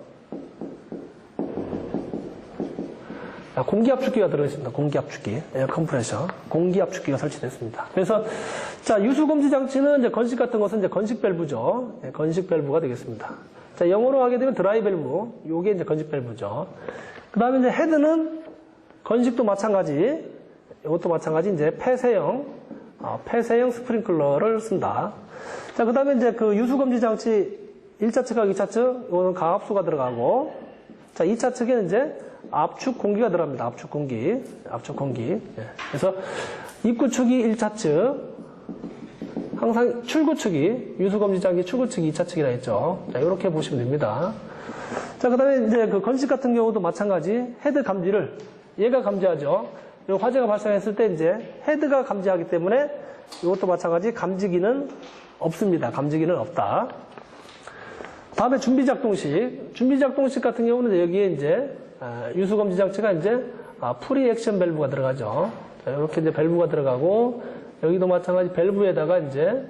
공기 압축기가 들어있습니다. 공기 압축기, 에어 컴프레셔. 공기 압축기가 설치됐습니다. 그래서 자, 유수 검지 장치는 이제 건식 같은 것은 이제 건식 밸브죠. 네, 건식 밸브가 되겠습니다. 자, 영어로 하게 되면 드라이 밸브. 요게 이제 건식 밸브죠. 그 다음에 이제 헤드는 건식도 마찬가지. 이것도 마찬가지 이제 폐쇄형 폐쇄형 스프링클러를 쓴다. 자, 그 다음에 이제 그 유수검지 장치 1차 측하고 2차 측, 이거는 가압수가 들어가고, 자, 2차 측에는 이제 압축 공기가 들어갑니다. 압축 공기. 압축 공기. 예. 그래서 입구 축이 1차 측, 항상 출구 측이, 유수검지 장치 출구 측이 2차 측이라 했죠. 자, 이렇게 보시면 됩니다. 자, 그 다음에 이제 그 건식 같은 경우도 마찬가지, 헤드 감지를, 얘가 감지하죠. 이 화재가 발생했을 때 이제 헤드가 감지하기 때문에 이것도 마찬가지 감지기는 없습니다. 감지기는 없다. 다음에 준비작동식. 준비작동식 같은 경우는 여기에 이제 유수검지 장치가 이제 프리 액션 밸브가 들어가죠. 자, 이렇게 이제 밸브가 들어가고 여기도 마찬가지 밸브에다가 이제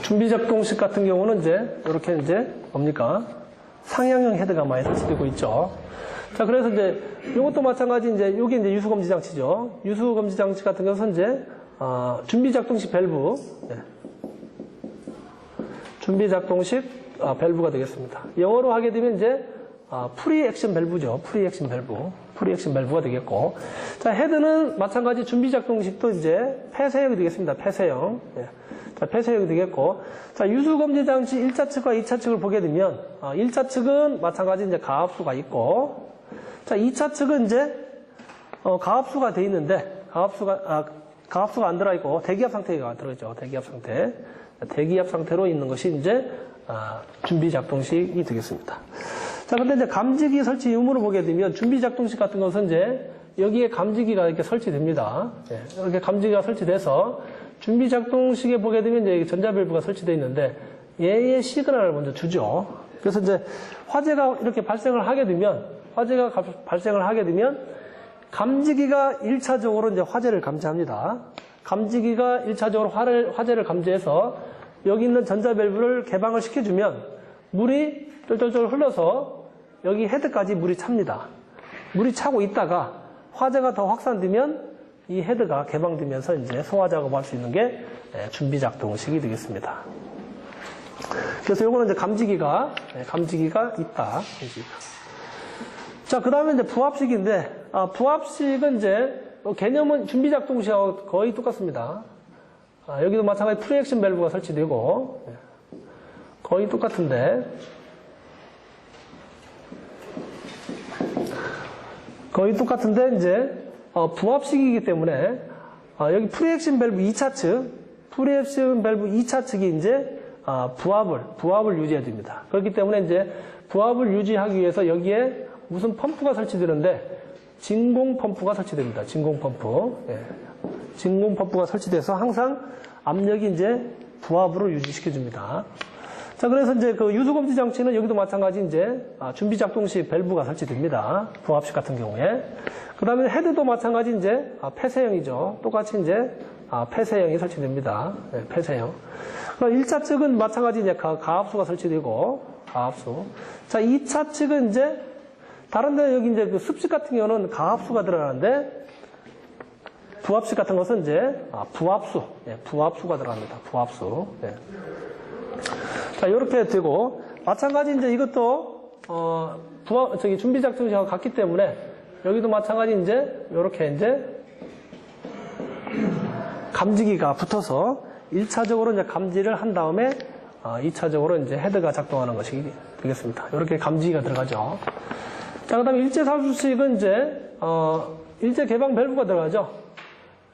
준비작동식 같은 경우는 이제 이렇게 이제 뭡니까? 상향형 헤드가 많이 설치되고 있죠. 자, 그래서 이제 이것도 마찬가지 이제 요게 이제 유수검지 장치죠. 유수검지 장치 같은 경우는 이제 준비작동식 밸브, 네. 준비작동식 밸브가 되겠습니다. 영어로 하게 되면 이제 프리 액션 밸브죠. 프리 액션 밸브, 프리 액션 밸브가 되겠고, 자, 헤드는 마찬가지 준비작동식도 이제 폐쇄형이 되겠습니다. 폐쇄형. 네. 자, 폐쇄형이 되겠고, 자, 유수검지 장치 1차 측과 2차 측을 보게 되면 1차 측은 마찬가지 이제 가압수가 있고, 자, 2차 측은 이제 가압수가 돼 있는데 가압수가 안 들어 있고 대기압 상태가 들어있죠. 대기압 상태. 대기압 상태로 있는 것이 이제 준비 작동식이 되겠습니다. 자, 근데 이제 감지기 설치 유무를 보게 되면 준비 작동식 같은 것은 이제 여기에 감지기가 이렇게 설치됩니다. 네, 이렇게 감지기가 설치돼서 준비 작동식에 보게 되면 이제 전자밸브가 설치되어 있는데 얘의 시그널을 먼저 주죠. 그래서 이제 화재가 이렇게 발생을 하게 되면 감지기가 1차적으로 이제 화재를 감지합니다. 감지기가 1차적으로 화재를 감지해서 여기 있는 전자밸브를 개방을 시켜주면 물이 쫄쫄쫄 흘러서 여기 헤드까지 물이 찹니다. 물이 차고 있다가 화재가 더 확산되면 이 헤드가 개방되면서 이제 소화 작업할 수 있는 게 준비 작동식이 되겠습니다. 그래서 요거는 이제 감지기가 있다. 자, 그 다음에 이제 부합식인데, 부합식은 이제, 개념은 준비작동식하고 거의 똑같습니다. 여기도 마찬가지 프리액션 밸브가 설치되고, 거의 똑같은데, 이제, 부합식이기 때문에, 여기 프리액션 밸브 2차 측, 프리액션 밸브 2차 측이 이제, 부합을 유지해야 됩니다. 그렇기 때문에 이제, 부합을 유지하기 위해서 여기에 무슨 펌프가 설치되는데 진공 펌프가 설치됩니다. 진공 펌프. 예. 진공 펌프가 설치돼서 항상 압력이 이제 부합으로 유지시켜 줍니다. 자, 그래서 이제 그 유수검지 장치는 여기도 마찬가지 이제 준비 작동식 밸브가 설치됩니다. 부합식 같은 경우에. 그 다음에 헤드도 마찬가지 이제 폐쇄형이죠. 똑같이 이제 폐쇄형이 설치됩니다. 예, 폐쇄형. 1차 측은 마찬가지 이제 가압수가 설치되고 가압수. 자, 2차 측은 이제 다른 데 여기 이제 그 습식 같은 경우는 가압수가 들어가는데 부합식 같은 것은 이제 부합수, 예, 부합수가 들어갑니다. 부합수. 예. 자, 이렇게 되고 마찬가지 이제 이것도 준비 작동식하고 같기 때문에 여기도 마찬가지 이제 이렇게 이제 감지기가 붙어서 1차적으로 이제 감지를 한 다음에 2차적으로 이제 헤드가 작동하는 것이 되겠습니다. 이렇게 감지기가 들어가죠. 자, 그 다음에 일제살수식은 이제, 일제 개방 밸브가 들어가죠.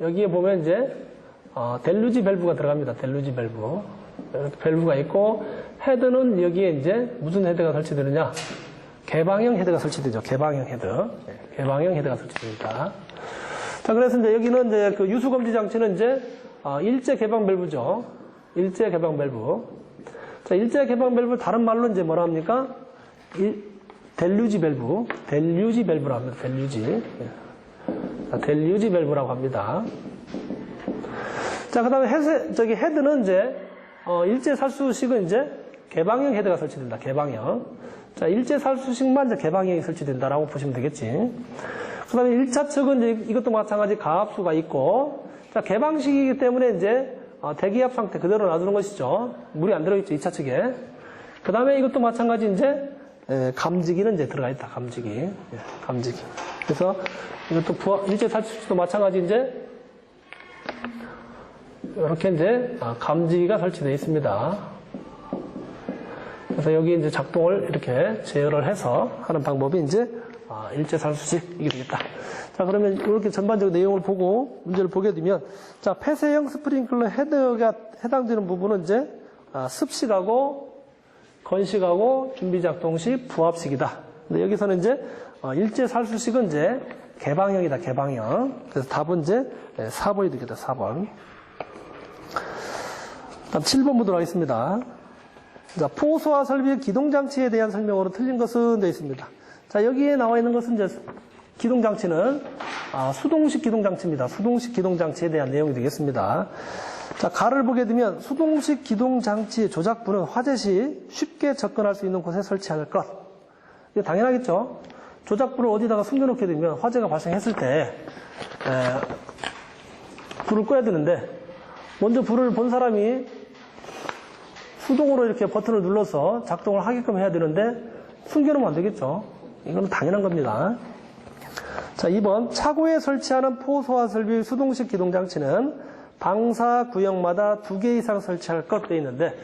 여기에 보면 이제, 델루지 밸브가 들어갑니다. 델루지 밸브. 이렇게 밸브가 있고, 헤드는 여기에 이제 무슨 헤드가 설치되느냐? 개방형 헤드가 설치되죠. 개방형 헤드. 네, 개방형 헤드가 설치됩니다. 자, 그래서 이제 여기는 이제 그 유수검지 장치는 이제, 일제 개방 밸브죠. 일제 개방 밸브. 자, 일제 개방 밸브 다른 말로 이제 뭐라 합니까? 델루지 밸브라고 합니다. 델루지 밸브라고 합니다. 자, 그 다음에 헤드는 이제, 일제살수식은 이제 개방형 헤드가 설치된다. 개방형. 자, 일제살수식만 이제 개방형이 설치된다라고 보시면 되겠지. 그 다음에 1차 측은 이제 이것도 마찬가지 가압수가 있고, 자, 개방식이기 때문에 이제, 대기압 상태 그대로 놔두는 것이죠. 물이 안 들어있죠. 2차 측에. 그 다음에 이것도 마찬가지 이제, 감지기는 이제 들어가 있다. 감지기. 예, 감지기. 그래서 이것도 일제 살수시도 마찬가지 이제 이렇게 이제 감지기가 설치되어 있습니다. 그래서 여기 이제 작동을 이렇게 제어를 해서 하는 방법이 이제 일제 살수식 이게 되겠다. 자, 그러면 이렇게 전반적인 내용을 보고 문제를 보게 되면, 자, 폐쇄형 스프링클러 헤드가 해당되는 부분은 이제 습식하고 건식하고 준비작동 시 부합식이다. 근데 여기서는 이제 일제 살수식은 이제 개방형이다. 개방형. 그래서 답은 이제 4번이 되겠다. 4번. 다음 7번 보도록 하겠습니다. 자, 포소화 설비의 기동장치에 대한 설명으로 틀린 것은 되어 있습니다. 자, 여기에 나와 있는 것은 이제 기동장치는 수동식 기동장치입니다. 수동식 기동장치에 대한 내용이 되겠습니다. 자, 가를 보게 되면 수동식 기동장치의 조작부는 화재 시 쉽게 접근할 수 있는 곳에 설치할 것. 이거 당연하겠죠. 조작부를 어디다가 숨겨놓게 되면 화재가 발생했을 때 불을 꺼야 되는데 먼저 불을 본 사람이 수동으로 이렇게 버튼을 눌러서 작동을 하게끔 해야 되는데 숨겨놓으면 안 되겠죠. 이건 당연한 겁니다. 자, 2번 차고에 설치하는 포소화 설비 수동식 기동장치는 방사 구역마다 2개 이상 설치할 것 되어 있는데,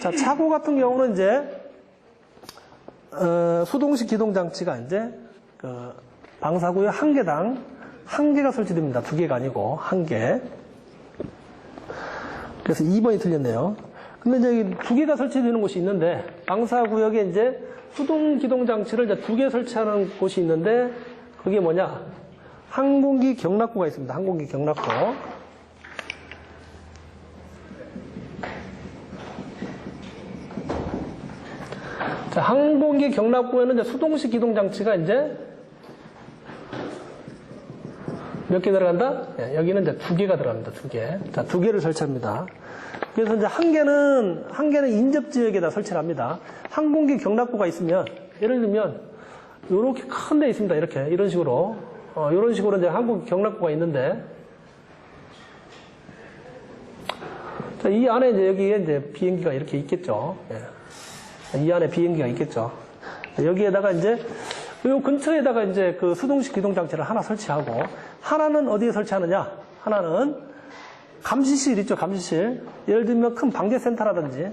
자, 차고 같은 경우는 이제 수동식 기동장치가 이제 방사 구역 1개당 1개가 설치됩니다. 2개가 아니고 1개. 그래서 2번이 틀렸네요. 근데 이제 2개가 설치되는 곳이 있는데 방사 구역에 이제 수동 기동장치를 이제 2개 설치하는 곳이 있는데 그게 뭐냐? 항공기 경락구가 있습니다. 항공기 경락구. 자, 항공기 경락구에는 이제 수동식 기동장치가 이제 몇 개 들어간다? 네, 여기는 이제 2개가 들어갑니다. 2개. 자, 2개를 설치합니다. 그래서 이제 한 개는 인접 지역에다 설치를 합니다. 항공기 경락구가 있으면, 예를 들면, 요렇게 큰 데 있습니다. 이렇게. 이런 식으로. 이런 식으로 이제 항공기 경락구가 있는데, 자, 이 안에 이제 여기에 이제 비행기가 이렇게 있겠죠. 예. 이 안에 비행기가 있겠죠. 여기에다가 이제, 요 근처에다가 이제 그 수동식 기동장치를 하나 설치하고, 하나는 어디에 설치하느냐? 하나는 감시실 있죠, 감시실. 예를 들면 큰 방재센터라든지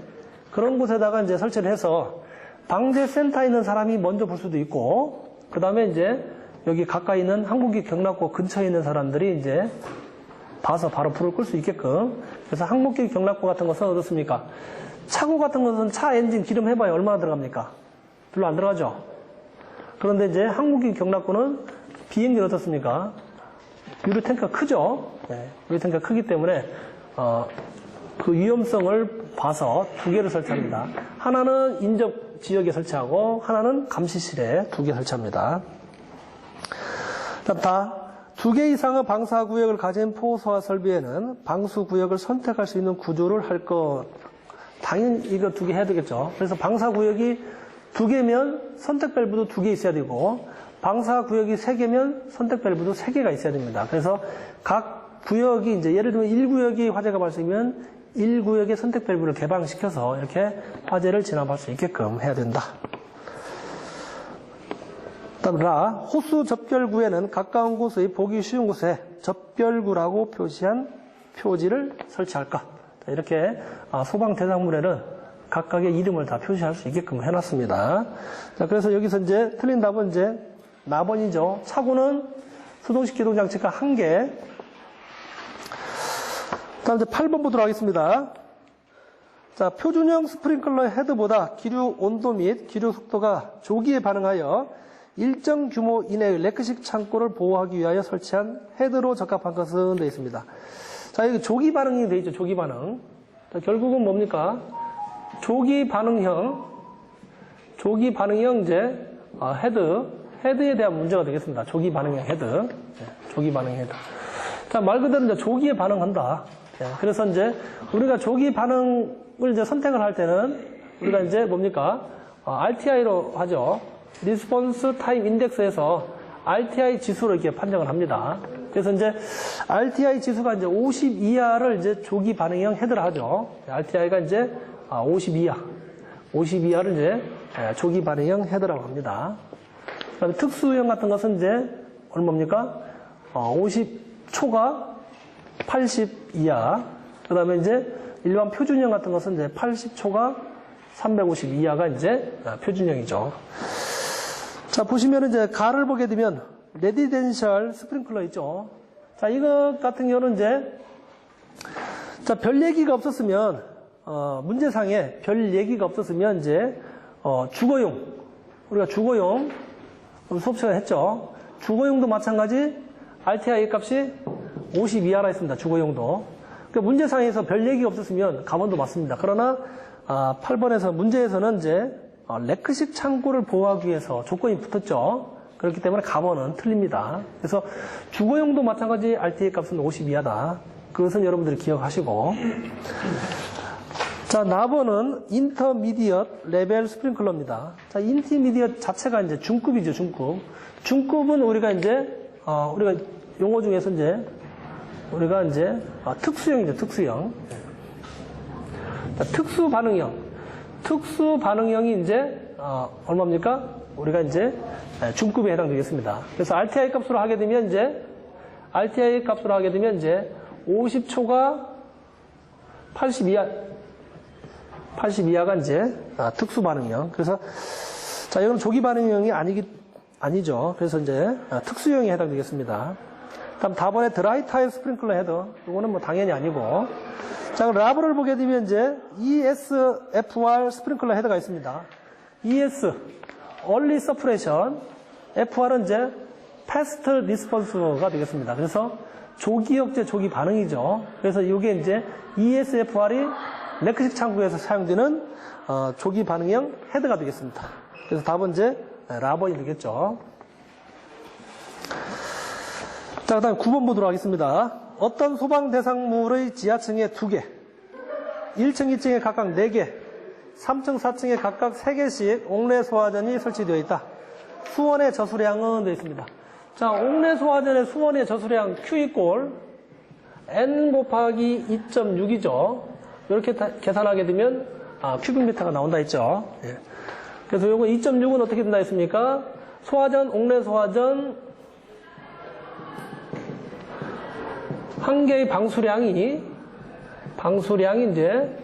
그런 곳에다가 이제 설치를 해서 방재센터에 있는 사람이 먼저 볼 수도 있고, 그 다음에 이제 여기 가까이 있는 항공기 경락구 근처에 있는 사람들이 이제 봐서 바로 불을 끌 수 있게끔. 그래서 항공기 경락구 같은 것은 어떻습니까? 차고 같은 것은 차 엔진 기름 해봐야 얼마나 들어갑니까? 별로 안 들어가죠. 그런데 이제 항공기 경락구는 비행기는 어떻습니까? 유리 탱크가 크죠. 네, 유리 탱크가 크기 때문에 그 위험성을 봐서 2개를 설치합니다. 하나는 인접 지역에 설치하고 하나는 감시실에 2개 설치합니다. 다 2개 이상의 방사 구역을 가진 포소화 설비에는 방수 구역을 선택할 수 있는 구조를 할 것. 당연히 이거 2개 해야 되겠죠. 그래서 방사 구역이 2개면 선택 밸브도 2개 있어야 되고, 방사 구역이 3개면 선택 밸브도 3개가 있어야 됩니다. 그래서 각 구역이 이제 예를 들면 1구역이 화재가 발생하면 1구역의 선택 밸브를 개방시켜서 이렇게 화재를 진압할 수 있게끔 해야 된다. 다음 라, 호수 접결구에는 가까운 곳의 보기 쉬운 곳에 접결구라고 표시한 표지를 설치할까? 자, 이렇게 소방 대상물에는 각각의 이름을 다 표시할 수 있게끔 해놨습니다. 자, 그래서 여기서 이제 틀린 답은 이제 나번이죠. 차고는 수동식 기동장치가 1개. 다음 이제 8번 보도록 하겠습니다. 자, 표준형 스프링클러 헤드보다 기류 온도 및 기류 속도가 조기에 반응하여 일정 규모 이내의 레크식 창고를 보호하기 위하여 설치한 헤드로 적합한 것은 되어 있습니다. 자, 여기 조기 반응이 되어 있죠. 조기 반응. 자, 결국은 뭡니까? 조기 반응형 이제 헤드에 대한 문제가 되겠습니다. 조기 반응형 헤드. 네, 조기 반응형 헤드. 자, 말 그대로 이제 조기에 반응한다. 네, 그래서 이제 우리가 조기 반응을 이제 선택을 할 때는 우리가 이제 뭡니까? RTI로 하죠. 리스폰스 타임 인덱스에서 RTI 지수로 이렇게 판정을 합니다. 그래서 이제 RTI 지수가 이제 50 이하를 이제 조기 반응형 헤드를 하죠. RTI가 이제 50 이하를 이제 조기 반응형 헤더라고 합니다. 그다음에 특수형 같은 것은 이제 얼마입니까? 50초가 80 이하. 그다음에 이제 일반 표준형 같은 것은 이제 80초가 350 이하가 이제 표준형이죠. 자, 보시면 이제 가를 보게 되면 레지덴셜 스프링클러 있죠. 자, 이것 같은 경우는 이제 자, 별 얘기가 없었으면 문제상에 별 얘기가 없었으면 이제 주거용, 우리가 주거용 수업 시간에 했죠. 주거용도 마찬가지 RTI 값이 50 이하라 했습니다. 주거용도. 그러니까 문제상에서 별 얘기가 없었으면 가번도 맞습니다. 그러나 8번에서 문제에서는 이제 레크식 창구를 보호하기 위해서 조건이 붙었죠. 그렇기 때문에 가번은 틀립니다. 그래서 주거용도 마찬가지 RTA 값은 50 이하다. 그것은 여러분들이 기억하시고. 자, 나번은 인터미디엇 레벨 스프링클러입니다. 자, 인터미디엇 자체가 이제 중급이죠, 중급. 중급은 우리가 이제, 우리가 용어 중에서 이제, 우리가 이제, 특수형이죠, 특수형. 자, 특수 반응형. 특수 반응형이 이제, 얼마입니까? 우리가 이제, 중급에 해당되겠습니다. 그래서 RTI 값으로 하게 되면 이제, RTI 값으로 하게 되면 이제, 50초가 80 이하, 80 이하가 이제 특수 반응형. 그래서 자, 이건 조기 반응형이 아니죠. 그래서 이제 특수형에 해당되겠습니다. 다음 다번에 드라이 타입 스프링클러 헤더. 이거는 뭐 당연히 아니고. 자, 그럼 라브를 보게 되면 이제 ESFR 스프링클러 헤더가 있습니다. ES Early Suppression, FR은 이제 Fast Response가 되겠습니다. 그래서 조기 억제, 조기 반응이죠. 그래서 이게 이제 ESFR이 레크식 창구에서 사용되는 조기 반응형 헤드가 되겠습니다. 그래서 답은 이제 라번이 되겠죠. 자, 그 다음에 9번 보도록 하겠습니다. 어떤 소방 대상물의 지하층에 2개, 1층, 2층에 각각 4개, 3층, 4층에 각각 3개씩 옥내 소화전이 설치되어 있다. 수원의 저수량은 되어 있습니다. 자, 옥내 소화전의 수원의 저수량 Q 이꼴 N 곱하기 2.6이죠. 이렇게 계산하게 되면 큐빅미터가 나온다 했죠. 예. 그래서 요거 2.6은 어떻게 된다 했습니까? 소화전, 옥내 소화전 한 개의 방수량이 이제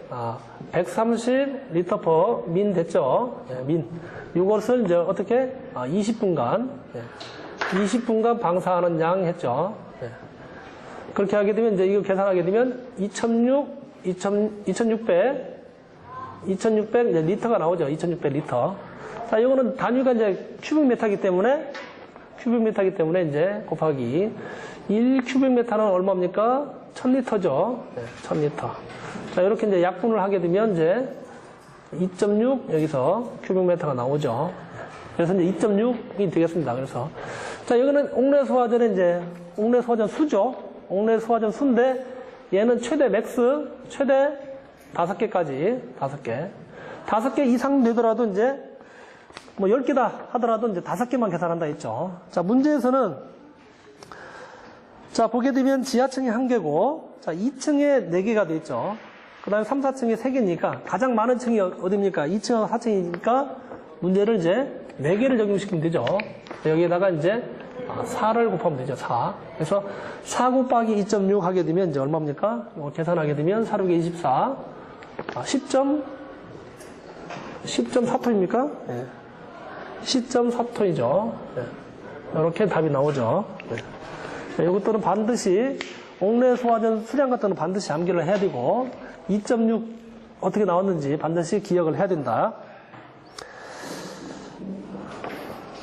130리터 퍼 민 됐죠. 예, 민. 이것을 이제 어떻게 20분간 20분간 방사하는 양 했죠. 예. 그렇게 하게 되면 이제 이거 계산하게 되면 2600 리터가 나오죠. 2600 리터. 자, 이거는 단위가 이제 큐빅미터이기 때문에 이제 곱하기 1 큐빅미터는 얼마입니까? 1000리터죠. 네, 1000리터. 자, 이렇게 이제 약분을 하게 되면 이제 2.6 여기서 큐빅미터가 나오죠. 그래서 이제 2.6이 되겠습니다. 그래서 자, 이거는 옥내 소화전의 이제 옥내 소화전 수죠. 옥내 소화전 수인데 얘는 최대 맥스, 최대 5개까지, 5개. 5개 이상 되더라도 이제, 뭐 10개다 하더라도 이제 5개만 계산한다 했죠. 자, 문제에서는, 자, 보게 되면 지하층이 1개고, 자, 2층에 4개가 돼 있죠. 그 다음에 3, 4층에 3개니까, 가장 많은 층이 어디입니까? 2층, 4층이니까, 문제를 이제 4개를 적용시키면 되죠. 여기에다가 이제 4를 곱하면 되죠. 4. 그래서 4 곱하기 2.6 하게 되면 이제 얼마입니까? 계산하게 되면 4, 6에 24. 10.4톤입니까? 네. 10.4톤이죠. 네. 이렇게 답이 나오죠. 네. 이것들은 반드시 옥내 소화전 수량 같은 건 반드시 암기를 해야 되고 2.6 어떻게 나왔는지 반드시 기억을 해야 된다.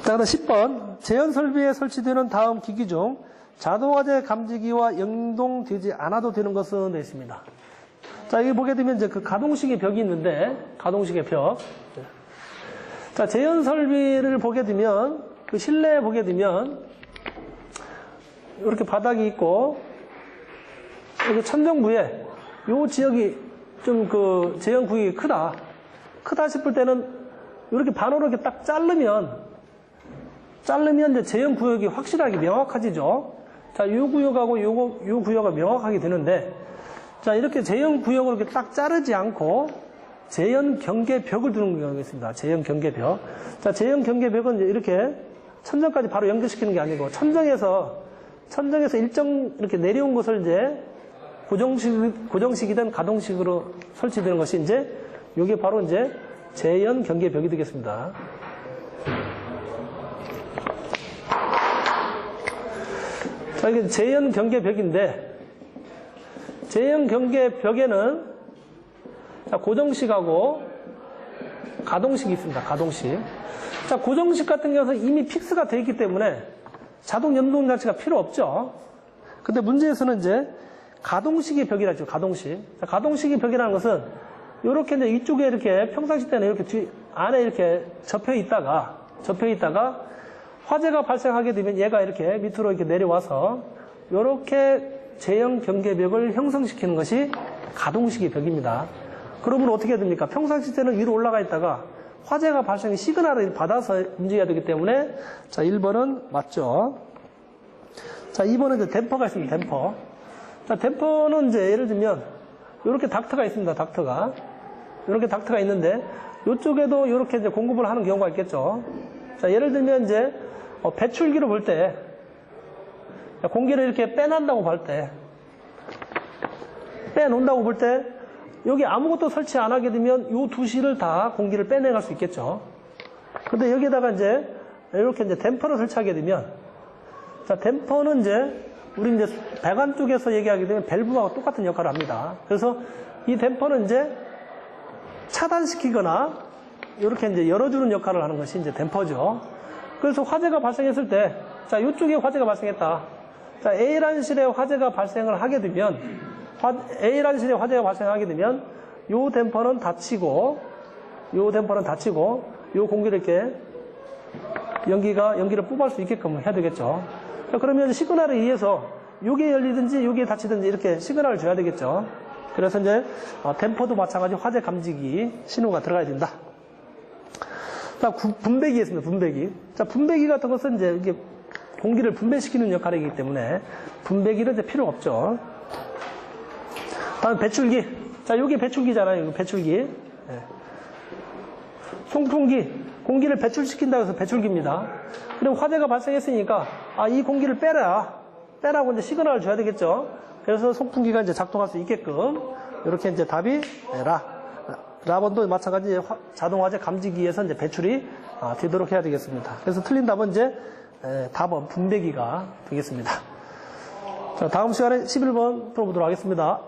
자, 그다음 10번 제연 설비에 설치되는 다음 기기 중 자동화재 감지기와 연동되지 않아도 되는 것은 되어 있습니다. 자, 여기 보게 되면 이제 그 가동식의 벽이 있는데, 가동식의 벽. 자, 제연 설비를 보게 되면, 그 실내에 보게 되면, 이렇게 바닥이 있고, 여기 천정부에, 요 지역이 좀 그 제연 구역이 크다 싶을 때는, 이렇게 반으로 이렇게 딱 자르면 이제 제연 구역이 확실하게 명확해지죠. 자, 요 구역하고 요 구역이 명확하게 되는데, 자, 이렇게 제형 구역을 이렇게 딱 자르지 않고 제연 경계벽을 두는 경우가 있습니다. 제연 경계벽. 자, 제연 경계벽은 이제 이렇게 천정까지 바로 연결시키는 게 아니고 천정에서 일정 이렇게 내려온 것을 이제 고정식이든 가동식으로 설치되는 것이 이제 이게 바로 이제 제연 경계벽이 되겠습니다. 자, 이게 제연 경계벽인데 제연 경계벽에는 자, 고정식하고 가동식이 있습니다. 가동식. 자, 고정식 같은 경우는 이미 픽스가 되어 있기 때문에 자동 연동 장치가 필요 없죠. 근데 문제에서는 이제 가동식의 벽이라죠. 가동식. 자, 가동식의 벽이라는 것은 이렇게 이제 이쪽에 이렇게 평상시 때는 이렇게 안에 이렇게 접혀 있다가 화재가 발생하게 되면 얘가 이렇게 밑으로 이렇게 내려와서 이렇게 제형 경계벽을 형성시키는 것이 가동식의 벽입니다. 그러면 어떻게 됩니까? 평상시 때는 위로 올라가 있다가 화재가 발생해 시그널을 받아서 움직여야 되기 때문에 자, 1번은 맞죠. 자, 2번은 이제 댐퍼가 있습니다. 댐퍼. 자, 댐퍼는 이제 예를 들면 이렇게 닥트가 있습니다. 닥트가. 이렇게 닥트가 있는데 이쪽에도 이렇게 이제 공급을 하는 경우가 있겠죠. 자, 예를 들면 이제 배출기로 볼 때 공기를 이렇게 빼낸다고 볼 때 빼놓는다고 볼 때 여기 아무것도 설치 안 하게 되면 이 두 실을 다 공기를 빼내갈 수 있겠죠. 근데 여기다가 이제 이렇게 이제 댐퍼를 설치하게 되면 자, 댐퍼는 이제 우리 이제 배관 쪽에서 얘기하게 되면 밸브하고 똑같은 역할을 합니다. 그래서 이 댐퍼는 이제 차단시키거나 이렇게 이제 열어주는 역할을 하는 것이 이제 댐퍼죠. 그래서 화재가 발생했을 때, 자, 이쪽에 화재가 발생했다. 자, A라는 실에 화재가 발생을 하게 되면, A라는 실에 화재가 발생하게 되면, 요 댐퍼는 닫히고, 요 공기를 이렇게 연기를 뽑을 수 있게끔 해야 되겠죠. 자, 그러면 시그널에 의해서 요게 열리든지 요게 닫히든지 이렇게 시그널을 줘야 되겠죠. 그래서 이제 댐퍼도 마찬가지 화재 감지기 신호가 들어가야 된다. 자, 분배기 있습니다. 분배기. 자, 분배기 같은 것은 이제 이게 공기를 분배시키는 역할이기 때문에 분배기는 이제 필요 없죠. 다음 배출기. 자, 요게 배출기잖아요. 이거 배출기. 네. 송풍기. 공기를 배출시킨다고 해서 배출기입니다. 그럼 화재가 발생했으니까 이 공기를 빼라고 이제 시그널을 줘야 되겠죠. 그래서 송풍기가 이제 작동할 수 있게끔 이렇게 이제 답이 라번도 마찬가지 자동 화재 감지기에서 이제 배출이 되도록 해야 되겠습니다. 그래서 틀린 답은 이제 답은 분배기가 되겠습니다. 자, 다음 시간에 11번 풀어보도록 하겠습니다.